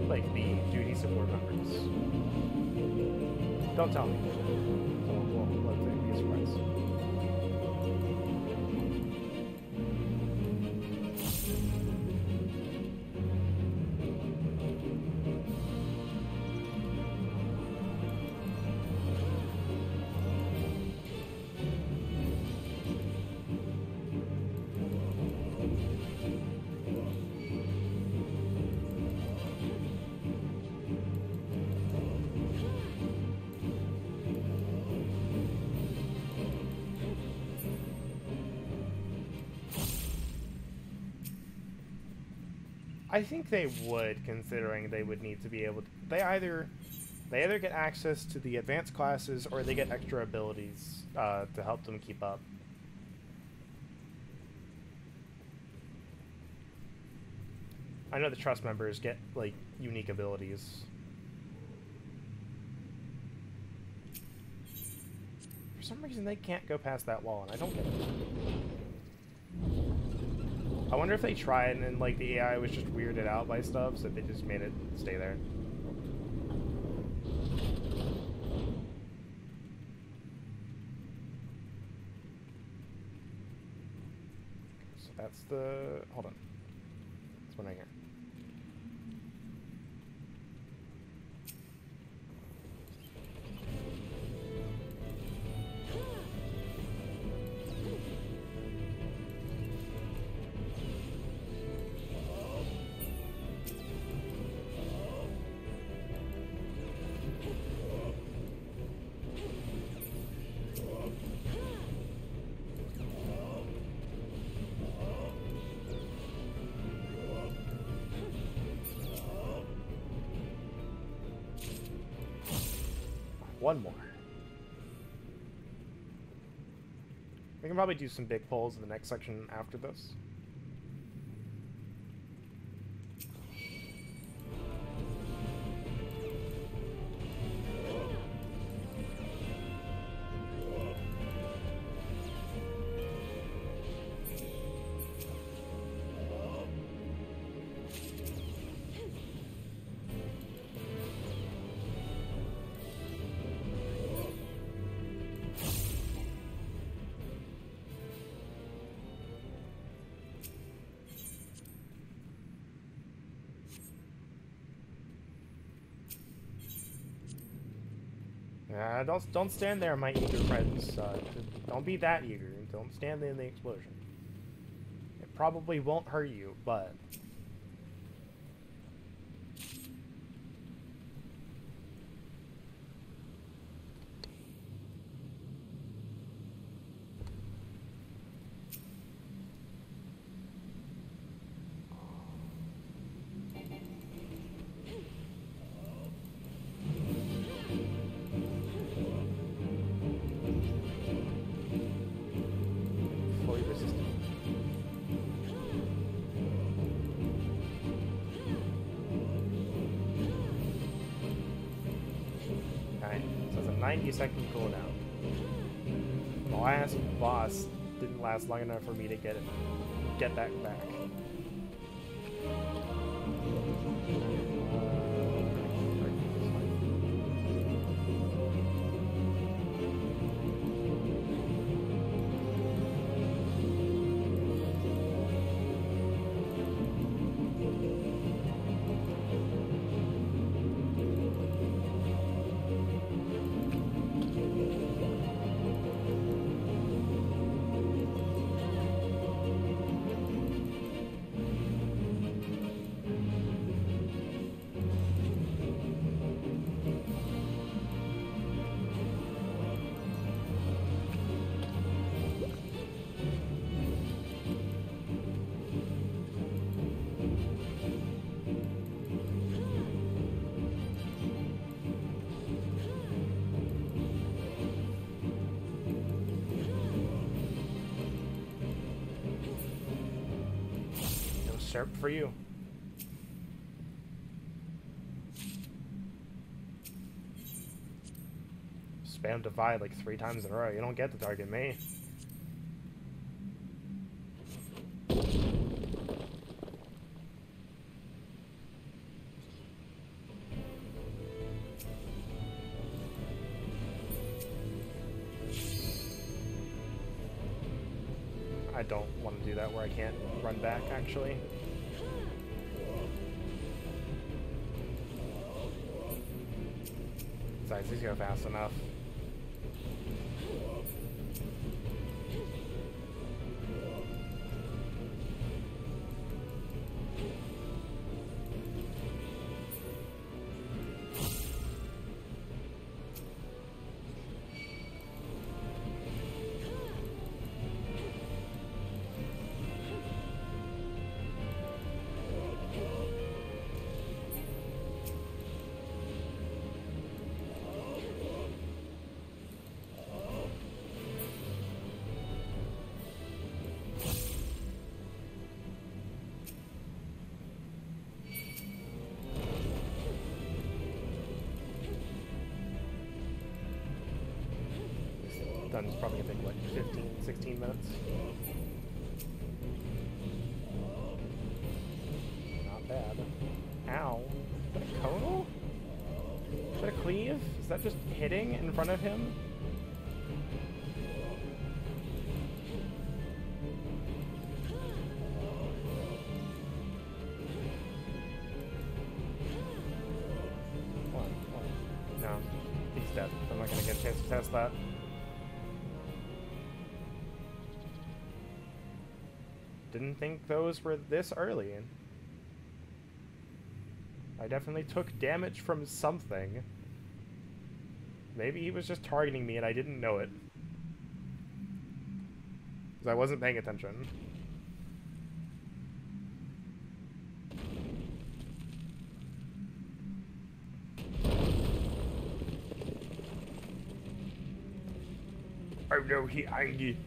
S1: Like the duty support members. Don't tell me. Well, let it be a surprise. I think they would, considering they would need to be able to... They either get access to the advanced classes or they get extra abilities to help them keep up. I know the trust members get, like, unique abilities. For some reason they can't go past that wall, and I don't get it. I wonder if they tried and then, like, the AI was just weirded out by stuff, so they just made it stay there. So that's the... Hold on. That's one right here. One more. We can probably do some big pulls in the next section after this. Don't stand there, my eager friends. Don't be that eager. Don't stand in the explosion. It probably won't hurt you, but... 90-second cooldown. The last boss didn't last long enough for me to get that back. Sharp for you. Spam divide like 3 times in a row. You don't get to target me. I don't want to do that where I can't run back, actually. Besides, these go fast enough. Dun's probably gonna take like 15, 16 minutes. Not bad. Ow. Is that a conal? Is that a cleave? Is that just hitting in front of him? One. No. He's dead. I'm not gonna get a chance to test that. Didn't think those were this early. I definitely took damage from something. Maybe he was just targeting me and I didn't know it. Because I wasn't paying attention. Oh no, he angry.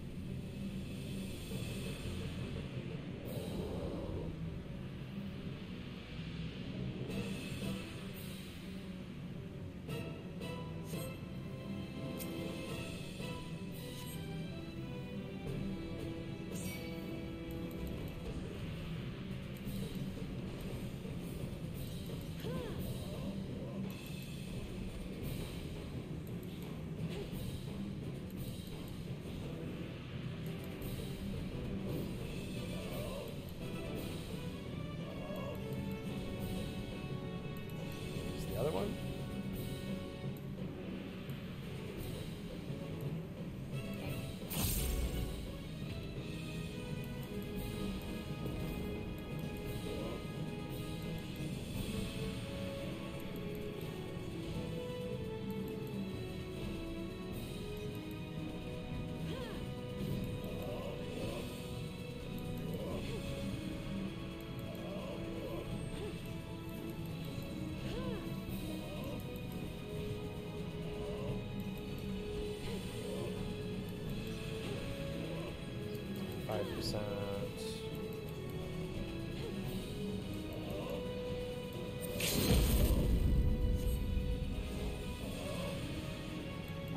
S1: Other one?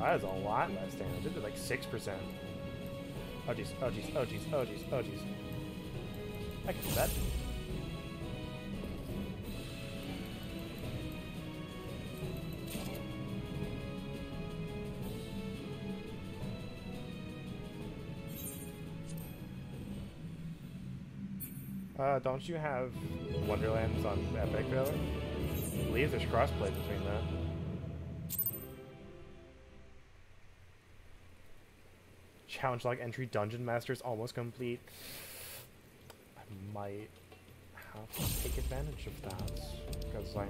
S1: That is a lot less damage. It did like 6%. Oh jeez, oh jeez, oh jeez, oh jeez, oh jeez. I can do that. Don't you have Wonderlands on Epic, really? I believe there's crossplay between that. Challenge log entry dungeon masters almost complete. I might have to take advantage of that because I'm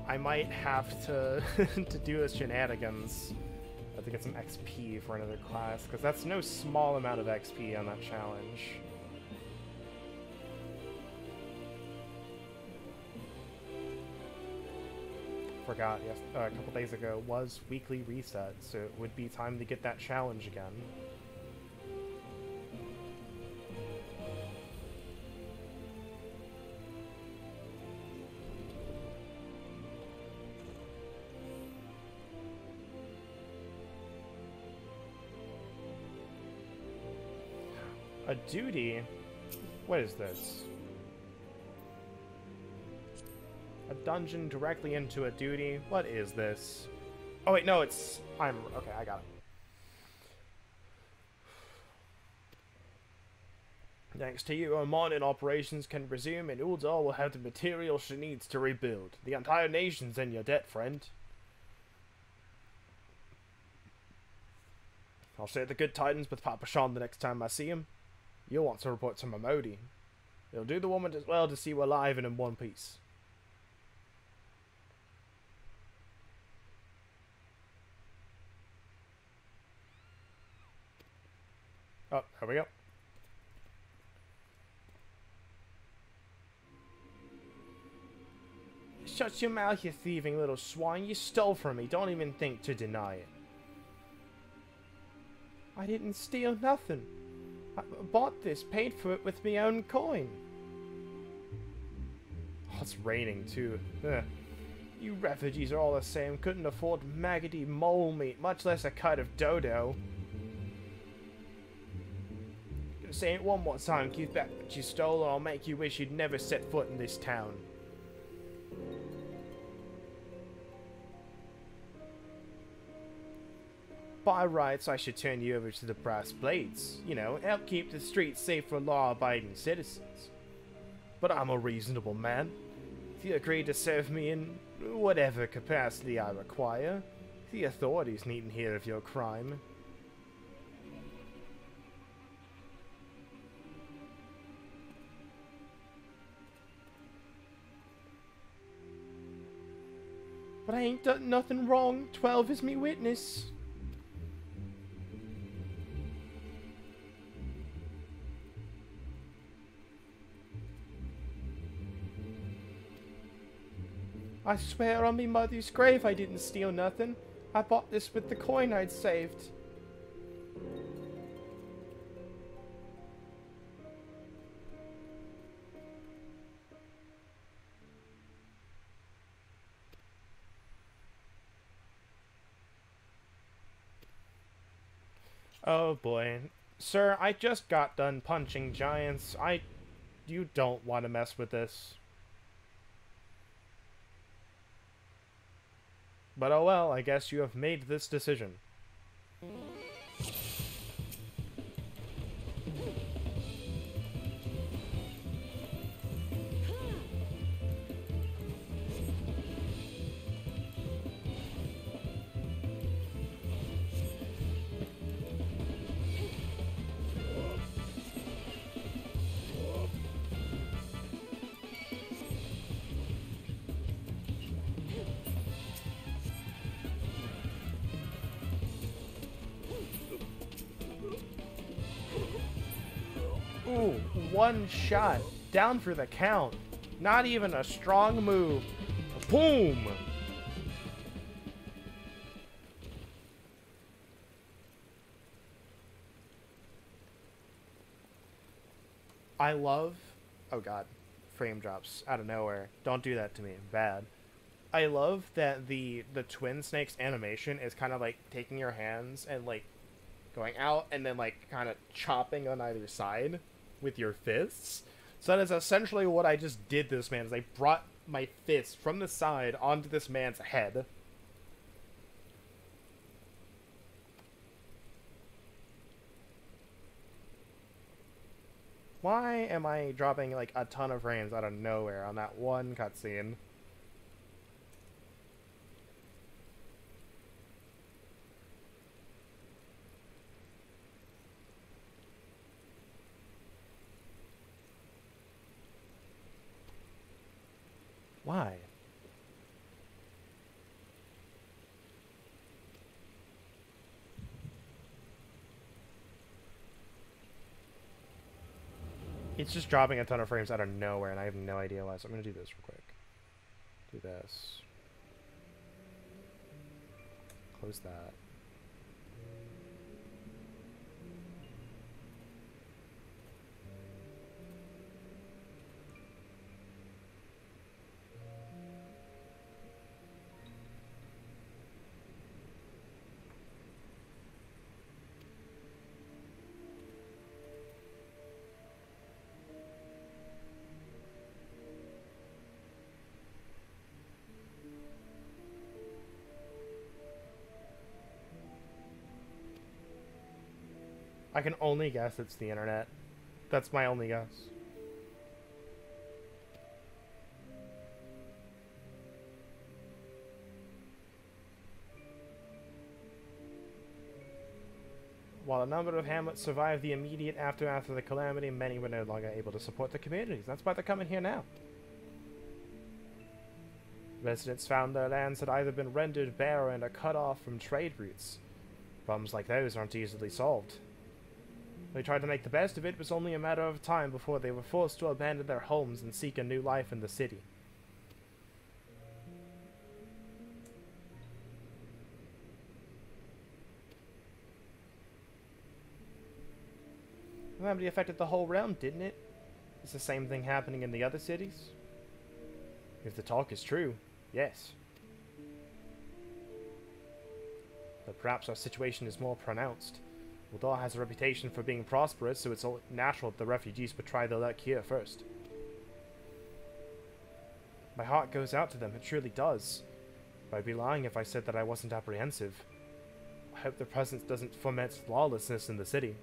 S1: I might have to to do as shenanigans to get some XP for another class, because that's no small amount of XP on that challenge. Forgot, yes, a couple days ago was weekly reset, so it would be time to get that challenge again. A duty? What is this? A dungeon directly into a duty? What is this? Oh wait, no, it's... okay, I got it. Thanks to you, our mining operations can resume and Uldar will have the material she needs to rebuild. The entire nation's in your debt, friend. I'll share the good tidings with Papa Sean the next time I see him. You'll want to report to Momodi. It'll do the woman as well to see we're alive and in one piece. Oh, there we go. Shut your mouth, you thieving little swine. You stole from me. Don't even think to deny it. I didn't steal nothing. I bought this, paid for it with my own coin. Oh, it's raining too. Ugh. You refugees are all the same. Couldn't afford maggoty mole meat, much less a cut of dodo. Gonna say it one more time. Give back what you stole, or I'll make you wish you'd never set foot in this town. By rights, I should turn you over to the brass blades. You know, help keep the streets safe for law-abiding citizens. But I'm a reasonable man. If you agree to serve me in whatever capacity I require, the authorities needn't hear of your crime. But I ain't done nothing wrong. 12 is me witness. I swear on me mother's grave I didn't steal nothing. I bought this with the coin I'd saved. Oh boy. Sir, I just got done punching giants. You don't want to mess with this. But oh well, I guess you have made this decision. Ooh, one shot. Down for the count. Not even a strong move. Boom! I love... Oh god. Frame drops out of nowhere. Don't do that to me. Bad. I love that the twin snakes animation is kind of like taking your hands and like going out and then like kind of chopping on either side with your fists. So that is essentially what I just did to this man, is I brought my fist from the side onto this man's head. Why am I dropping like a ton of frames out of nowhere on that one cutscene? Why? It's just dropping a ton of frames out of nowhere, and I have no idea why, so I'm going to do this real quick. Do this. Close that. I can only guess it's the internet. That's my only guess. While a number of hamlets survived the immediate aftermath of the calamity, many were no longer able to support the communities. That's why they're coming here now. Residents found their lands had either been rendered barren or cut off from trade routes. Problems like those aren't easily solved. They tried to make the best of it. It was only a matter of time before they were forced to abandon their homes and seek a new life in the city. The calamity affected the whole realm, didn't it? Is the same thing happening in the other cities? If the talk is true, yes. But perhaps our situation is more pronounced. Uldar has a reputation for being prosperous, so it's only natural that the refugees would try their luck here first. My heart goes out to them, it truly does. But I'd be lying if I said that I wasn't apprehensive. I hope their presence doesn't foment lawlessness in the city.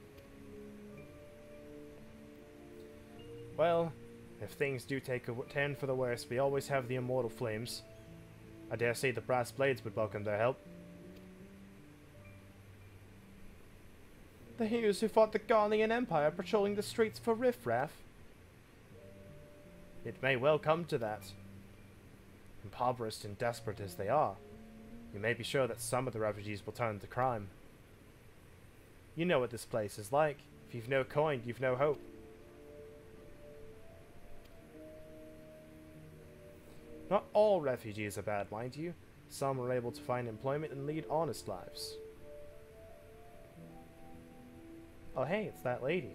S1: Well, if things do take a turn for the worse, we always have the immortal flames. I dare say the brass blades would welcome their help. The heroes who fought the Garlean Empire patrolling the streets for riffraff? It may well come to that. Impoverished and desperate as they are, you may be sure that some of the refugees will turn to crime. You know what this place is like. If you've no coin, you've no hope. Not all refugees are bad, mind you. Some are able to find employment and lead honest lives. Oh hey, it's that lady.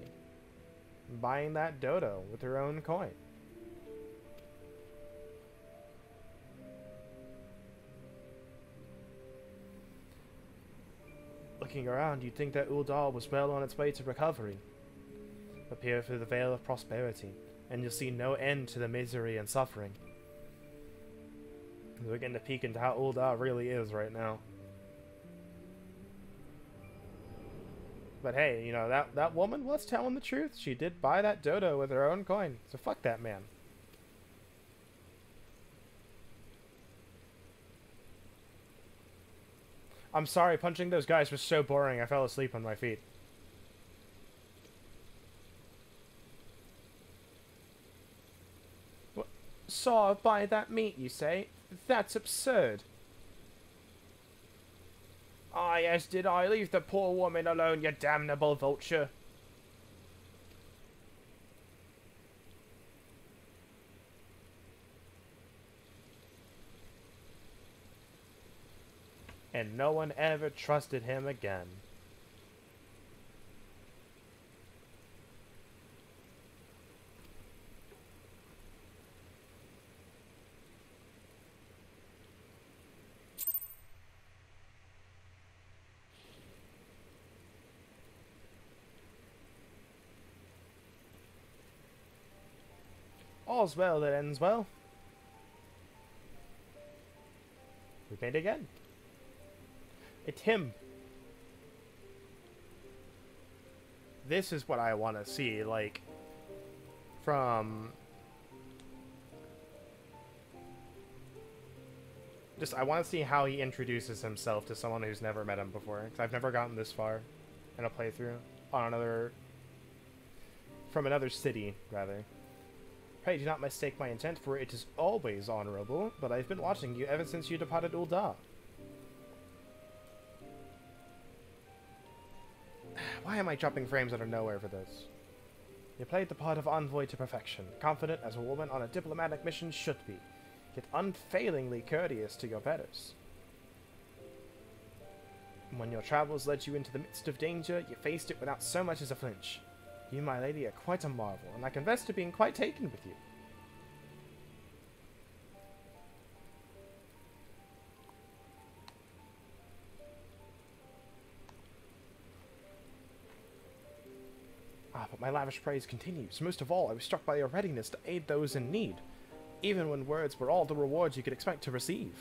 S1: Buying that dodo with her own coin. Looking around, you'd think that Uldar was well on its way to recovery. But peer through the veil of prosperity, and you'll see no end to the misery and suffering. We're getting a peek into how Uldar really is right now. But hey, you know, that woman was telling the truth. She did buy that dodo with her own coin. So fuck that man. I'm sorry, punching those guys was so boring I fell asleep on my feet. What? Saw buy that meat, you say? That's absurd. Ah, yes, did I? Leave the poor woman alone, you damnable vulture. And no one ever trusted him again. All's well that ends well. We made it again. It's him. This is what I want to see, like, from... Just, I want to see how he introduces himself to someone who's never met him before. Because I've never gotten this far in a playthrough on another... From another city, rather. Pray do not mistake my intent, for it is always honorable, but I've been watching you ever since you departed Ul'dah. Why am I dropping frames out of nowhere for this? You played the part of envoy to perfection, confident as a woman on a diplomatic mission should be, yet unfailingly courteous to your betters. When your travels led you into the midst of danger, you faced it without so much as a flinch. You, my lady, are quite a marvel, and I confess to being quite taken with you. But my lavish praise continues. Most of all, I was struck by your readiness to aid those in need, even when words were all the rewards you could expect to receive.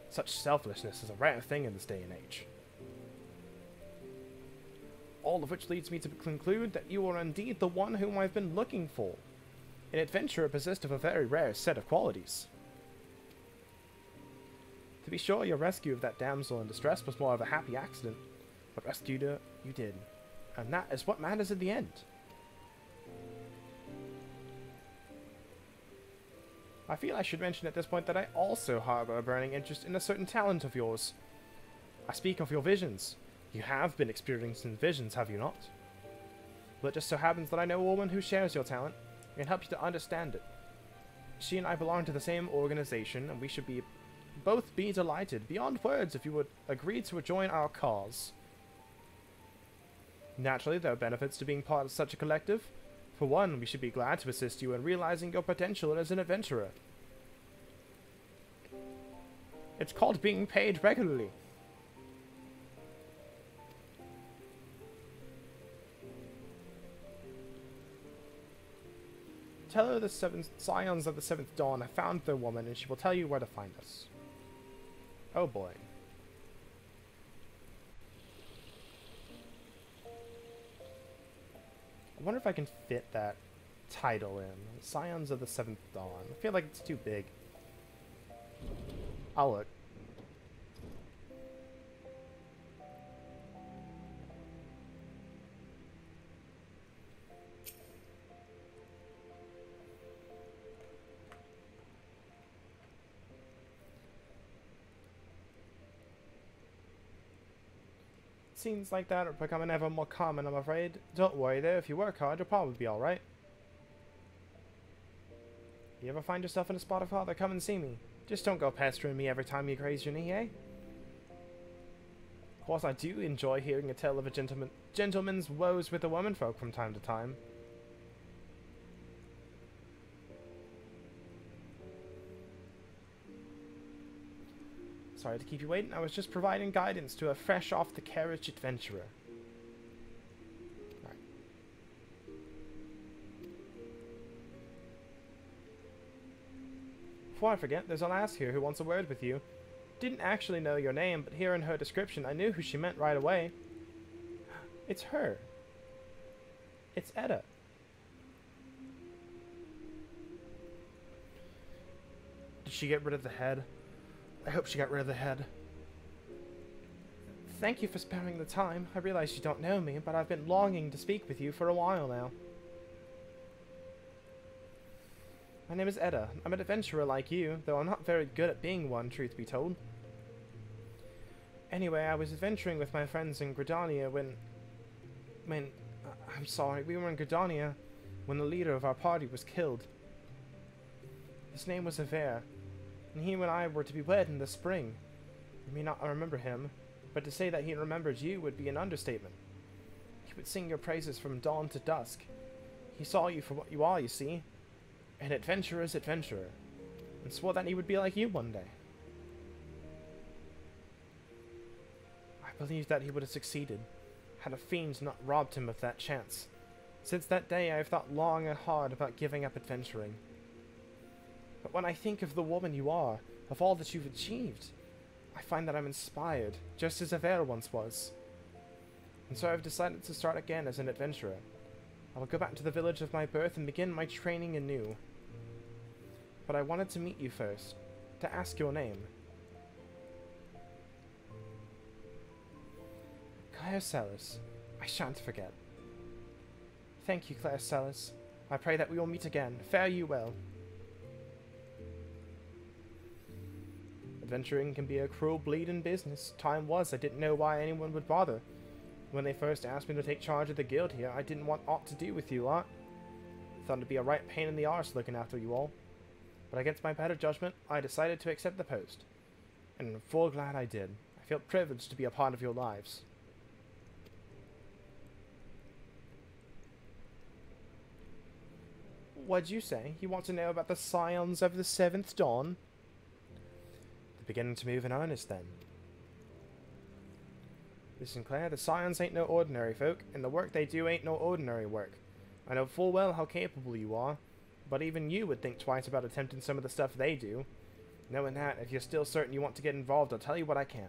S1: Such selflessness is a rare thing in this day and age. All of which leads me to conclude that you are indeed the one whom I've been looking for. An adventurer possessed of a very rare set of qualities. To be sure, your rescue of that damsel in distress was more of a happy accident, but rescued her you did. And that is what matters in the end. I feel I should mention at this point that I also harbor a burning interest in a certain talent of yours. I speak of your visions. You have been experiencing visions, have you not? Well, it just so happens that I know a woman who shares your talent and can help you to understand it. She and I belong to the same organization, and we should both be delighted beyond words if you would agree to join our cause. Naturally, there are benefits to being part of such a collective. For one, we should be glad to assist you in realizing your potential as an adventurer. It's called being paid regularly. Tell her the Scions of the Seventh Dawn have found their woman, and she will tell you where to find us. Oh boy. I wonder if I can fit that title in. Scions of the Seventh Dawn. I feel like it's too big. I'll look. Scenes like that are becoming ever more common, I'm afraid. Don't worry though, if you work hard, you'll probably be alright. You ever find yourself in a spot of bother, come and see me. Just don't go pestering me every time you graze your knee, eh? Of course, I do enjoy hearing a tale of a gentleman's woes with the womenfolk from time to time. Sorry to keep you waiting, I was just providing guidance to a fresh-off-the-carriage adventurer. Right. Before I forget, there's a lass here who wants a word with you. Didn't actually know your name, but hearing her description, I knew who she meant right away. It's her. It's Edda. Did she get rid of the head? I hope she got rid of the head. Thank you for sparing the time. I realize you don't know me, but I've been longing to speak with you for a while now. My name is Edda. I'm an adventurer like you, though I'm not very good at being one, truth be told. Anyway, I was adventuring with my friends in Gridania I'm sorry, we were in Gridania when the leader of our party was killed. His name was Aver, and he and I were to be wed in the spring. You may not remember him, but to say that he remembered you would be an understatement. He would sing your praises from dawn to dusk. He saw you for what you are, you see. An adventurer's adventurer, and swore that he would be like you one day. I believed that he would have succeeded, had a fiend not robbed him of that chance. Since that day I have thought long and hard about giving up adventuring. But when I think of the woman you are, of all that you've achieved, I find that I'm inspired, just as Avere once was. And so I've decided to start again as an adventurer. I will go back to the village of my birth and begin my training anew. But I wanted to meet you first, to ask your name. Claire Sellers. I shan't forget. Thank you, Claire Sellers. I pray that we will meet again. Fare you well. Adventuring can be a cruel bleeding business. Time was I didn't know why anyone would bother. When they first asked me to take charge of the guild here, I didn't want aught to do with you lot. Thought it'd be a right pain in the arse looking after you all. But against my better judgment, I decided to accept the post. And I'm full glad I did. I feel privileged to be a part of your lives. What'd you say? You want to know about the Scions of the Seventh Dawn? They're beginning to move in earnest, then. Listen, Claire, the Scions ain't no ordinary folk, and the work they do ain't no ordinary work. I know full well how capable you are, but even you would think twice about attempting some of the stuff they do. Knowing that, if you're still certain you want to get involved, I'll tell you what I can.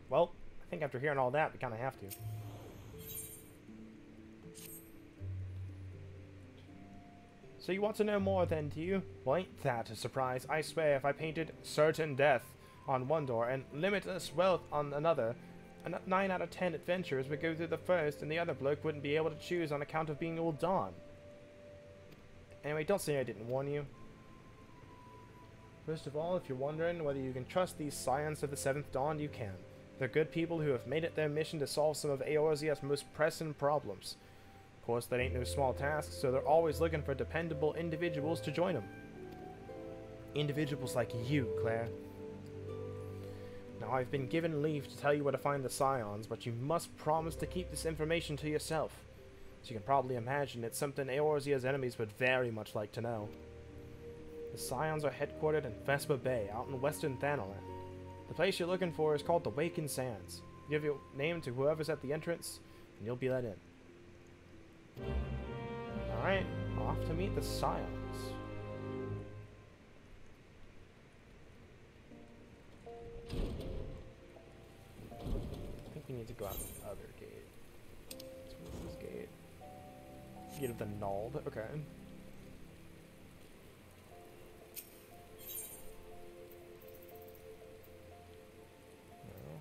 S1: Well, I think after hearing all that, we kind of have to. So you want to know more then, do you? Well, ain't that a surprise? I swear if I painted certain death on one door and limitless wealth on another, 9 out of 10 adventurers would go through the first and the other bloke wouldn't be able to choose on account of being all Dawn. Anyway, don't say I didn't warn you. First of all, if you're wondering whether you can trust these Scions of the Seventh Dawn, you can. They're good people who have made it their mission to solve some of Eorzea's most pressing problems. Of course, that ain't no small task, so they're always looking for dependable individuals to join them. Individuals like you, Claire. Now, I've been given leave to tell you where to find the Scions, but you must promise to keep this information to yourself. As you can probably imagine, it's something Eorzea's enemies would very much like to know. The Scions are headquartered in Vespa Bay, out in western Thanalan. The place you're looking for is called the Waken Sands. Give your name to whoever's at the entrance, and you'll be let in. Alright, off to meet the Scions. I think we need to go out the other gate. So what's this gate? Gate of the Nald, okay.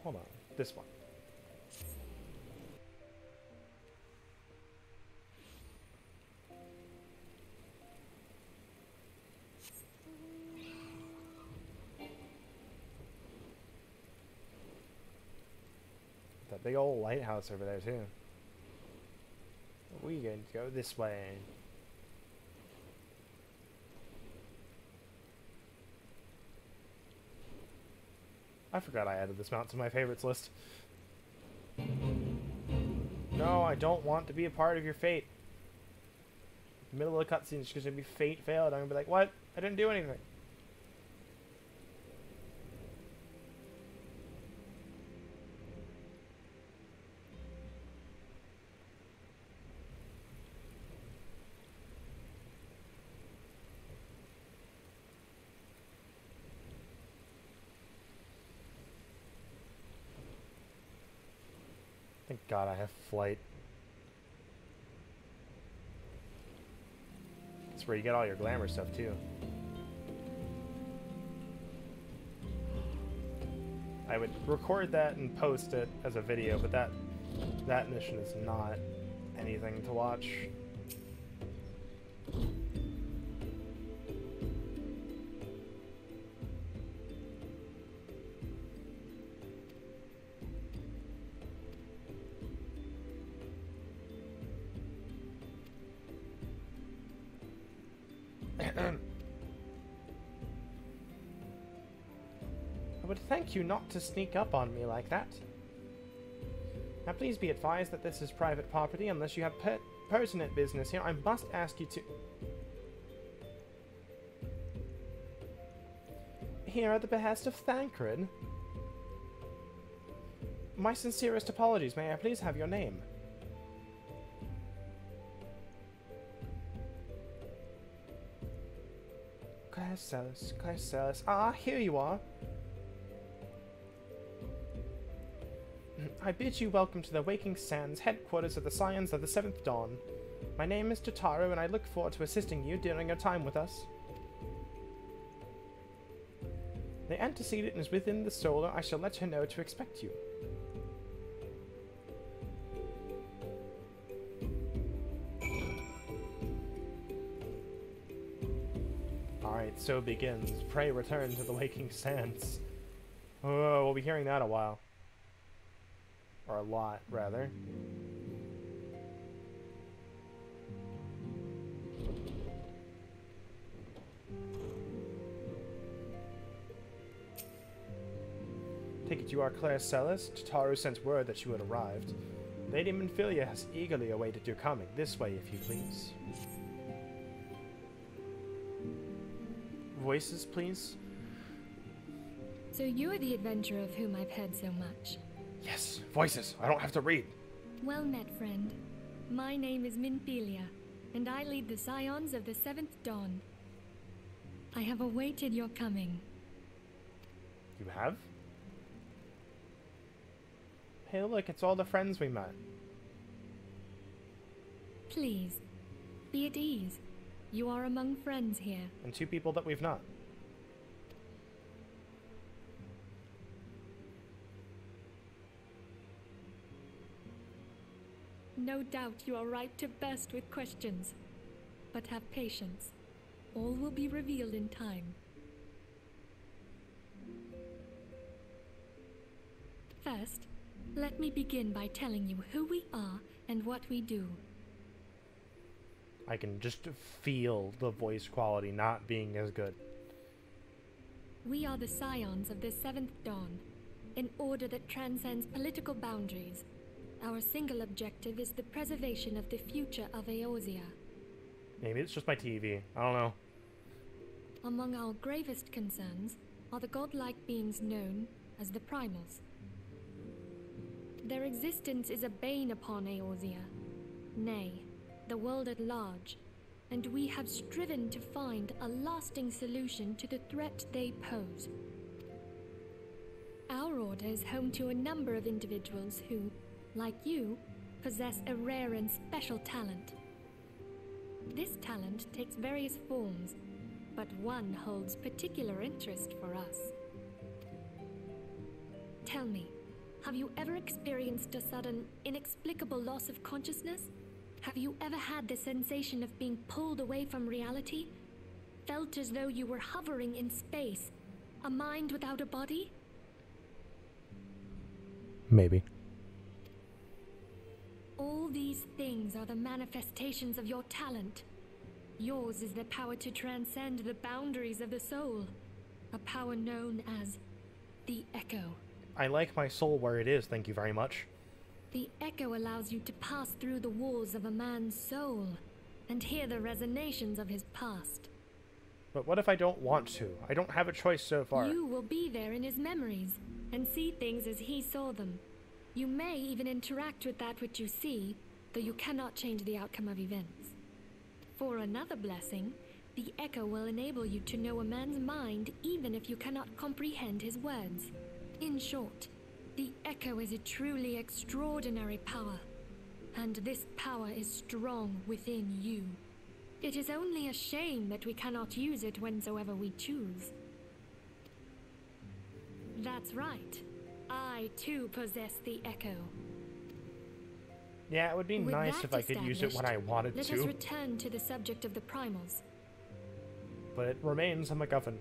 S1: Hold on, this one. That big old lighthouse over there too. We can go this way. I forgot I added this mount to my favorites list. No, I don't want to be a part of your fate. In the middle of the cutscene, it's going to be fate failed. I'm going to be like, what? I didn't do anything. Thank God I have flight. That's where you get all your glamour stuff too. I would record that and post it as a video, but that mission is not anything to watch. I would thank you not to sneak up on me like that. Now please be advised that this is private property unless you have pertinent business here. I must ask you to... Here at the behest of Thancred. My sincerest apologies. May I please have your name? Clycelis, Clycelis. Ah, here you are. I bid you welcome to the Waking Sands, headquarters of the Scions of the Seventh Dawn. My name is Totaro, and I look forward to assisting you during your time with us. The antecedent is within the solar. I shall let her know to expect you. Alright, so begins. Pray return to the Waking Sands. Oh, we'll be hearing that a while. Or a lot, rather. Take it you are Claire Celis. Totaro sent word that you had arrived. Lady Minfilia has eagerly awaited your coming. This way, if you please. Voices, please.
S2: So you're the adventurer of whom I've heard so much.
S1: Yes, voices. I don't have to read.
S2: Well met, friend. My name is Minfilia, and I lead the Scions of the Seventh Dawn. I have awaited your coming.
S1: You have? Hey, look, it's all the friends we met.
S2: Please, be at ease. You are among friends here.
S1: And two people that we've not.
S2: No doubt you are ripe to burst with questions. But have patience. All will be revealed in time. First, let me begin by telling you who we are and what we do.
S1: I can just feel the voice quality not being as good.
S2: We are the Scions of the Seventh Dawn, an order that transcends political boundaries. Our single objective is the preservation of the future of Eorzea.
S1: Maybe it's just my TV. I don't know.
S2: Among our gravest concerns are the godlike beings known as the Primals. Their existence is a bane upon Eorzea, nay, the world at large, and we have striven to find a lasting solution to the threat they pose. Our order is home to a number of individuals who, like you, possess a rare and special talent. This talent takes various forms, but one holds particular interest for us. Tell me, have you ever experienced a sudden, inexplicable loss of consciousness? Have you ever had the sensation of being pulled away from reality? Felt as though you were hovering in space, a mind without a body?
S1: Maybe.
S2: All these things are the manifestations of your talent. Yours is the power to transcend the boundaries of the soul, a power known as the Echo.
S1: I like my soul where it is, thank you very much.
S2: The Echo allows you to pass through the walls of a man's soul and hear the resonations of his past.
S1: But what if I don't want to? I don't have a choice so far.
S2: You will be there in his memories and see things as he saw them. You may even interact with that which you see, though you cannot change the outcome of events. For another blessing, the Echo will enable you to know a man's mind even if you cannot comprehend his words. In short, the Echo is a truly extraordinary power, and this power is strong within you. It is only a shame that we cannot use it whensoever we choose. That's right. I too possess the Echo.
S1: Yeah, it would be nice if I could use it when I wanted to.
S2: Let us return to the subject of the Primals.
S1: But it remains a MacGuffin.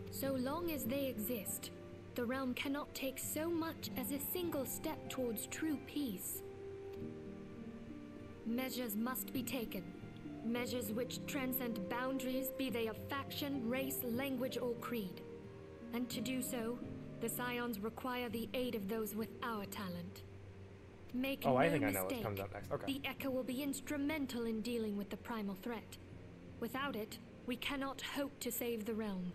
S2: So long as they exist, the realm cannot take so much as a single step towards true peace. Measures must be taken. Measures which transcend boundaries, be they of faction, race, language, or creed. And to do so, the Scions require the aid of those with our talent. Make no mistake,
S1: I know what comes up next. Okay.
S2: The Echo will be instrumental in dealing with the primal threat. Without it, we cannot hope to save the realm.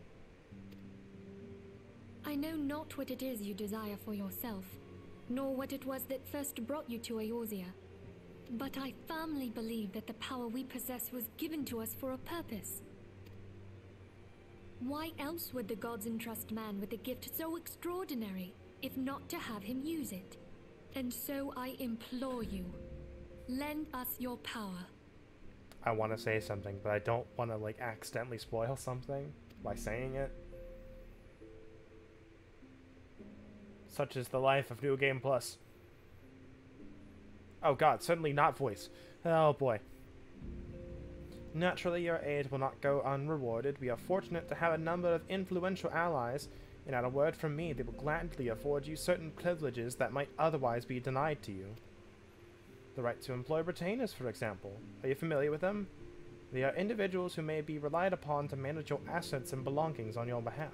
S2: I know not what it is you desire for yourself, nor what it was that first brought you to Eorzea. But I firmly believe that the power we possess was given to us for a purpose. Why else would the gods entrust man with a gift so extraordinary, if not to have him use it? And so I implore you, lend us your power.
S1: I want to say something, but I don't want to, like, accidentally spoil something by saying it. Such is the life of New Game Plus. Oh god, certainly not voice. Oh boy. Naturally, your aid will not go unrewarded. We are fortunate to have a number of influential allies, and at a word from me, they will gladly afford you certain privileges that might otherwise be denied to you. The right to employ retainers, for example. Are you familiar with them? They are individuals who may be relied upon to manage your assets and belongings on your behalf.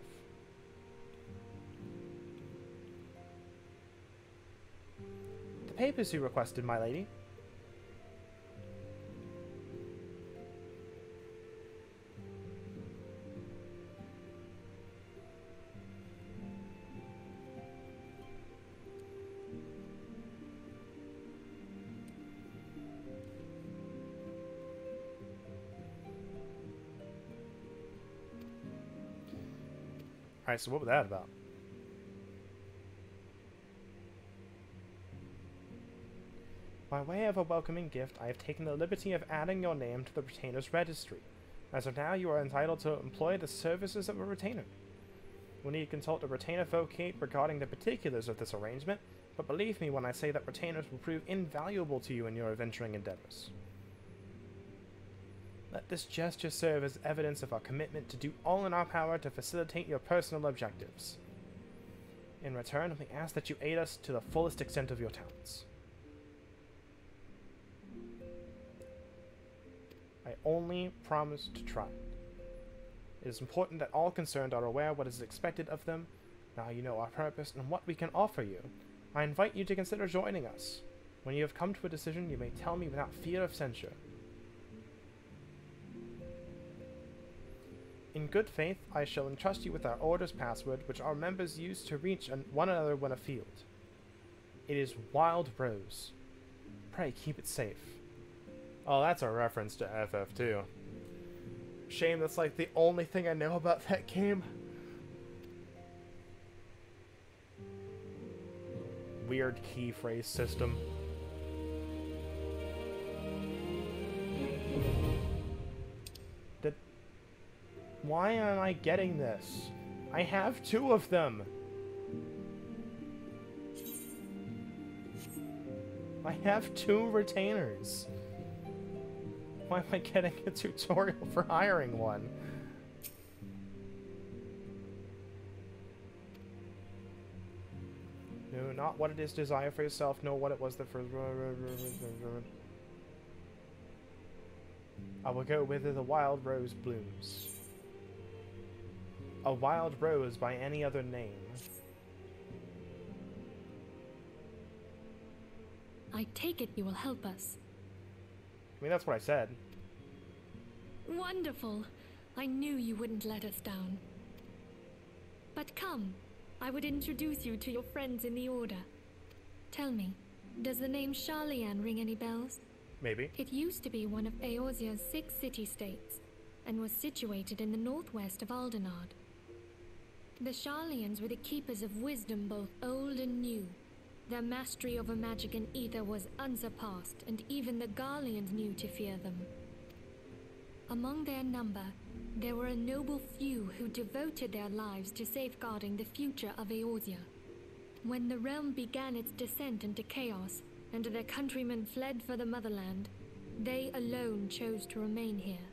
S1: The papers you requested, my lady. Alright, so what was that about? By way of a welcoming gift, I have taken the liberty of adding your name to the retainer's registry. As of now, you are entitled to employ the services of a retainer. We'll need to consult a retainer vocate regarding the particulars of this arrangement, but believe me when I say that retainers will prove invaluable to you in your adventuring endeavors. Let this gesture serve as evidence of our commitment to do all in our power to facilitate your personal objectives. In return, we ask that you aid us to the fullest extent of your talents. I only promise to try. It is important that all concerned are aware what is expected of them. Now you know our purpose and what we can offer you. I invite you to consider joining us. When you have come to a decision, you may tell me without fear of censure. In good faith, I shall entrust you with our order's password, which our members use to reach one another when afield. It is Wild Rose. Pray keep it safe. Oh, that's a reference to FF2. Shame that's like the only thing I know about that game. Weird key phrase system. Why am I getting this? I have 2 of them. I have 2 retainers. Why am I getting a tutorial for hiring one? No, not what it is to desire for yourself, nor what it was that for... I will go whither the wild rose blooms. A wild rose by any other name.
S2: I take it you will help us.
S1: I mean, that's what I said.
S2: Wonderful! I knew you wouldn't let us down. But come, I would introduce you to your friends in the Order. Tell me, does the name Sharlayan ring any bells?
S1: Maybe.
S2: It used to be one of Eorzea's 6 city-states, and was situated in the northwest of Aldenard. The Sharlayans were the keepers of wisdom both old and new. Their mastery over magic and ether was unsurpassed, and even the Garleans knew to fear them. Among their number, there were a noble few who devoted their lives to safeguarding the future of Eorzea. When the realm began its descent into chaos, and their countrymen fled for the motherland, they alone chose to remain here.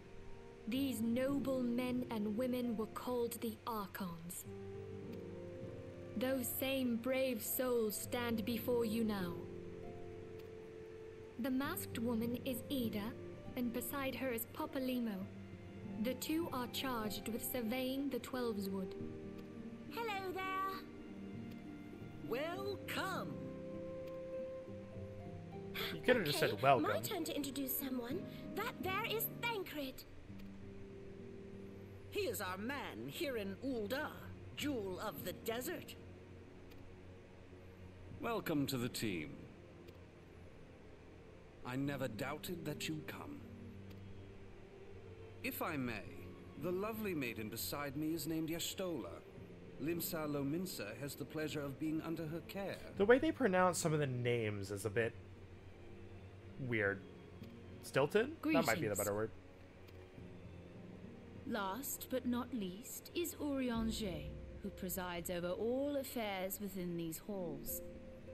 S2: These noble men and women were called the Archons. Those same brave souls stand before you now. The masked woman is Ida, and beside her is Popalimo. The 2 are charged with surveying the Twelveswood.
S3: Hello there.
S4: Welcome.
S1: You could have just said welcome.
S3: My turn to introduce someone. That there is Thancred.
S4: He is our man here in Ul'dah, Jewel of the Desert.
S5: Welcome to the team. I never doubted that you'd come. If I may, The lovely maiden beside me is named Yastola. Limsa Lominsa has the pleasure of being under her care.
S1: The way they pronounce some of the names is a bit weird. Stilted? That might be the better word.
S6: Last but not least is Urianger, who presides over all affairs within these halls.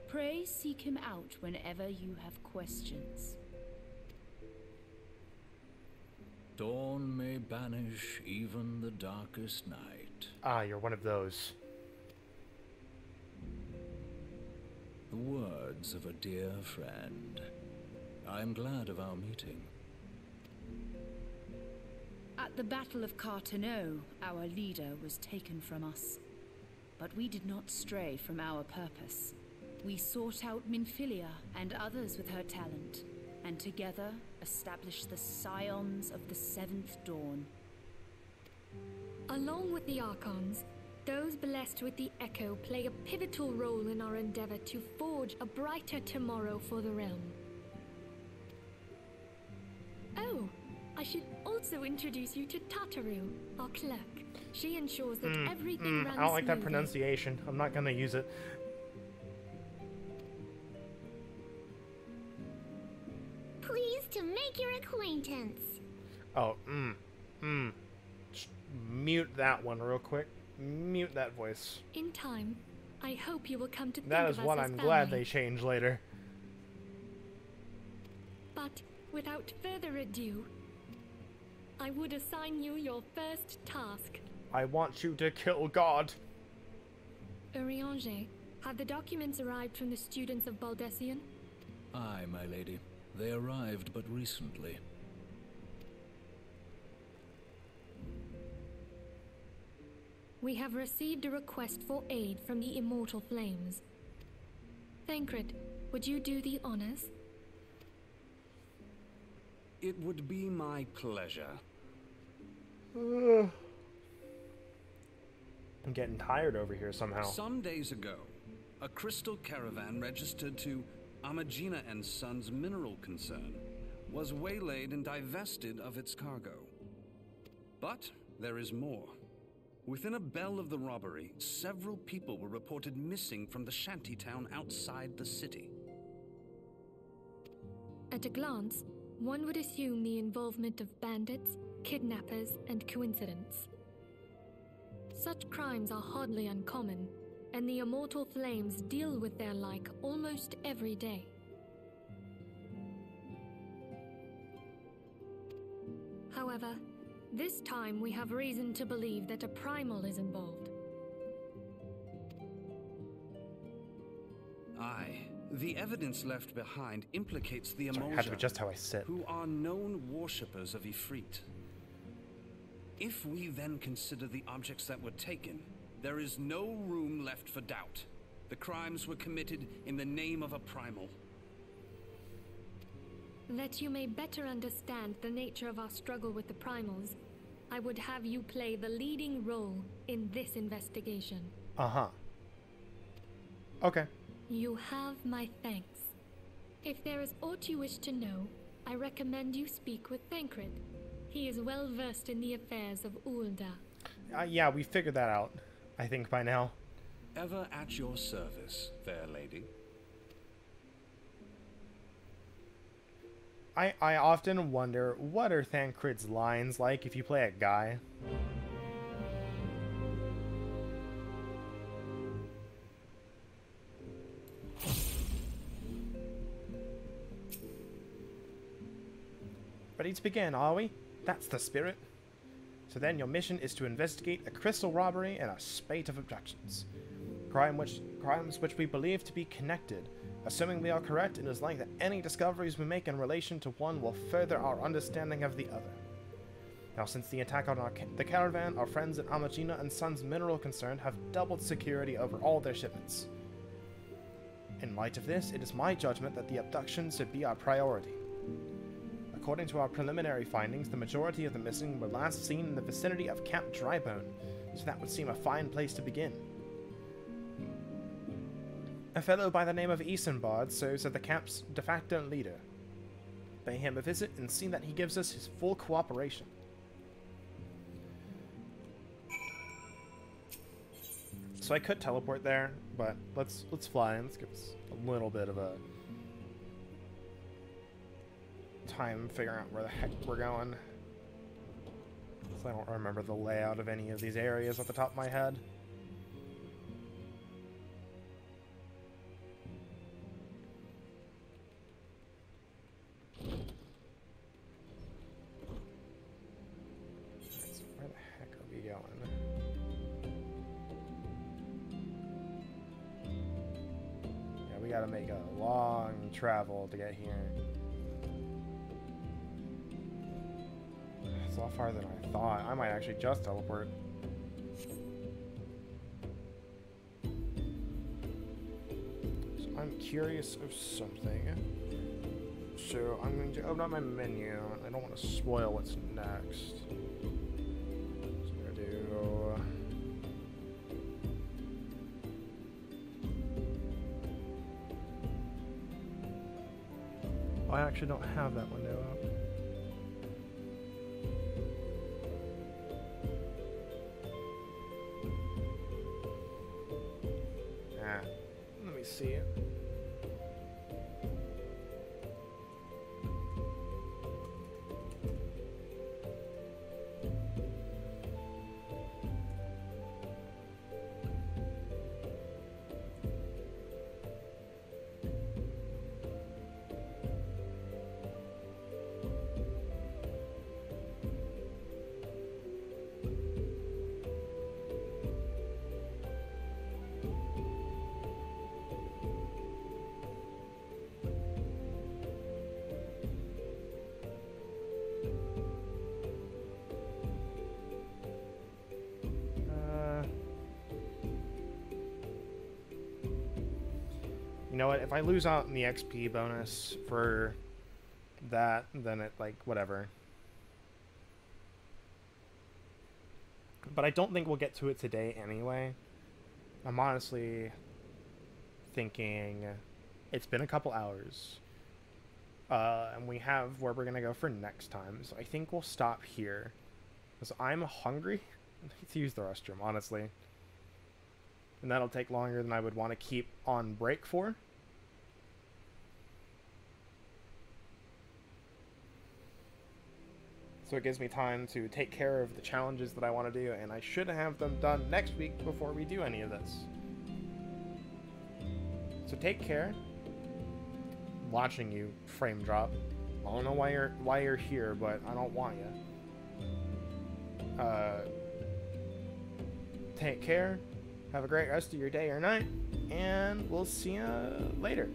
S6: Pray seek him out whenever you have questions.
S7: Dawn may banish even the darkest night.
S1: Ah, you're one of those.
S7: The words of a dear friend. I am glad of our meeting.
S6: At the Battle of Carteneau, our leader was taken from us. But we did not stray from our purpose. We sought out Minfilia and others with her talent, and together established the Scions of the Seventh Dawn.
S2: Along with the Archons, those blessed with the Echo play a pivotal role in our endeavor to forge a brighter tomorrow for the realm. Oh, I should also introduce you to Tataru, our clerk. She ensures that everything runs
S1: I don't like that
S2: smoothly.
S1: pronunciation. I'm not gonna use it.
S3: Pleased to make your acquaintance.
S1: Oh, mute that one real quick. Mute that voice.
S2: In time, I hope you will come to think
S1: That
S2: of
S1: is
S2: us
S1: what
S2: as
S1: I'm glad
S2: family.
S1: they change later.
S2: But without further ado, I would assign you your first task.
S1: I want you to kill God.
S2: Urianger, have the documents arrived from the students of Baldessian?
S7: Aye, my lady. They arrived but recently.
S2: We have received a request for aid from the Immortal Flames. Thancred, would you do the honors?
S5: It would be my pleasure.
S1: I'm getting tired over here somehow.
S5: Some days ago, a crystal caravan registered to Amagina and Sons mineral concern was waylaid and divested of its cargo. But there is more. Within a bell of the robbery, several people were reported missing from the shantytown outside the city.
S2: At a glance, one would assume the involvement of bandits, kidnappers, and coincidence. Such crimes are hardly uncommon, and the Immortal Flames deal with their like almost every day. However, this time we have reason to believe that a primal is involved.
S5: Aye. The evidence left behind implicates the
S1: Sorry, I had to
S5: Emulsion,
S1: adjust how I sit.
S5: who are known worshippers of Ifrit. If we then consider the objects that were taken, there is no room left for doubt. The crimes were committed in the name of a primal.
S2: That you may better understand the nature of our struggle with the primals, I would have you play the leading role in this investigation.
S1: Uh-huh. Okay.
S2: You have my thanks. If there is aught you wish to know, I recommend you speak with Thancred. He is well versed in the affairs of Ulda.
S1: Yeah, we figured that out, I think, by now.
S5: Ever at your service, fair lady.
S1: I often wonder, what are Thancred's lines like if you play a guy? Ready to begin, are we? That's the spirit. So then your mission is to investigate a crystal robbery and a spate of abductions. Crimes which we believe to be connected. Assuming we are correct, it is like that any discoveries we make in relation to one will further our understanding of the other. Now, since the attack on the caravan, our friends at Amagina and Sons Mineral Concern have doubled security over all their shipments. In light of this, it is my judgment that the abductions should be our priority. According to our preliminary findings, the majority of the missing were last seen in the vicinity of Camp Drybone, so that would seem a fine place to begin. A fellow by the name of Isenbard serves as the camp's de facto leader. Pay him a visit and see that he gives us his full cooperation. So I could teleport there, but let's fly. Let's give us a little bit of a time figuring out where the heck we're going. So I don't remember the layout of any of these areas off the top of my head. So where the heck are we going? Yeah, we gotta make a long travel to get here. It's a lot farther than I thought. I might actually just teleport. So I'm curious of something. So I'm going to open up my menu. I don't want to spoil what's next. So I'm going to do... Oh, I actually don't have that window up. Let me see it. You know what, if I lose out on the XP bonus for that, then it, like, whatever. But I don't think we'll get to it today anyway. I'm honestly thinking it's been a couple hours. And we have where we're going to go for next time. So I think we'll stop here. Because I'm hungry. I need to use the restroom, honestly. And that'll take longer than I would want to keep on break for. So it gives me time to take care of the challenges that I want to do, and I should have them done next week before we do any of this. So take care. Watching you frame drop. I don't know why you're here, but I don't want you. Take care. Have a great rest of your day or night, and we'll see you later.